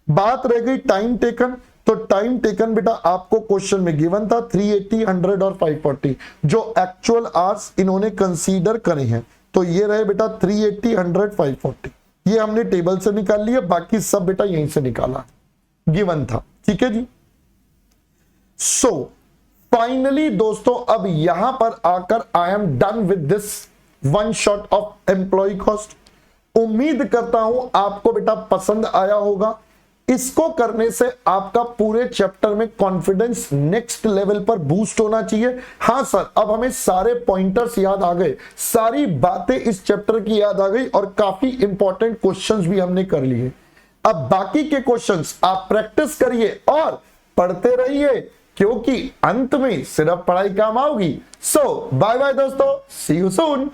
बात रह गई टाइम टेकन, तो टाइम टेकन बेटा आपको क्वेश्चन में गिवन था 380, 100 और 540, जो एक्चुअल आवर्स इन्होंने कंसीडर करे हैं। तो ये रहे बेटा 380, 100, 540, ये हमने टेबल से निकाल लिया, बाकी सब बेटा यहीं से निकाला, गिवन था। ठीक है जी। सो फाइनली दोस्तों अब यहां पर आकर I am done with this one shot of employee cost. उम्मीद करता हूं आपको बेटा पसंद आया होगा। इसको करने से आपका पूरे चैप्टर में कॉन्फिडेंस नेक्स्ट लेवल पर बूस्ट होना चाहिए। हां सर, अब हमें सारे पॉइंटर्स याद आ गए, सारी बातें इस चैप्टर की याद आ गई और काफी इंपॉर्टेंट क्वेश्चंस भी हमने कर लिए। अब बाकी के क्वेश्चंस आप प्रैक्टिस करिए और पढ़ते रहिए, क्योंकि अंत में सिर्फ पढ़ाई काम आओगी। सो बाय बाय दोस्तों, सी यू सून।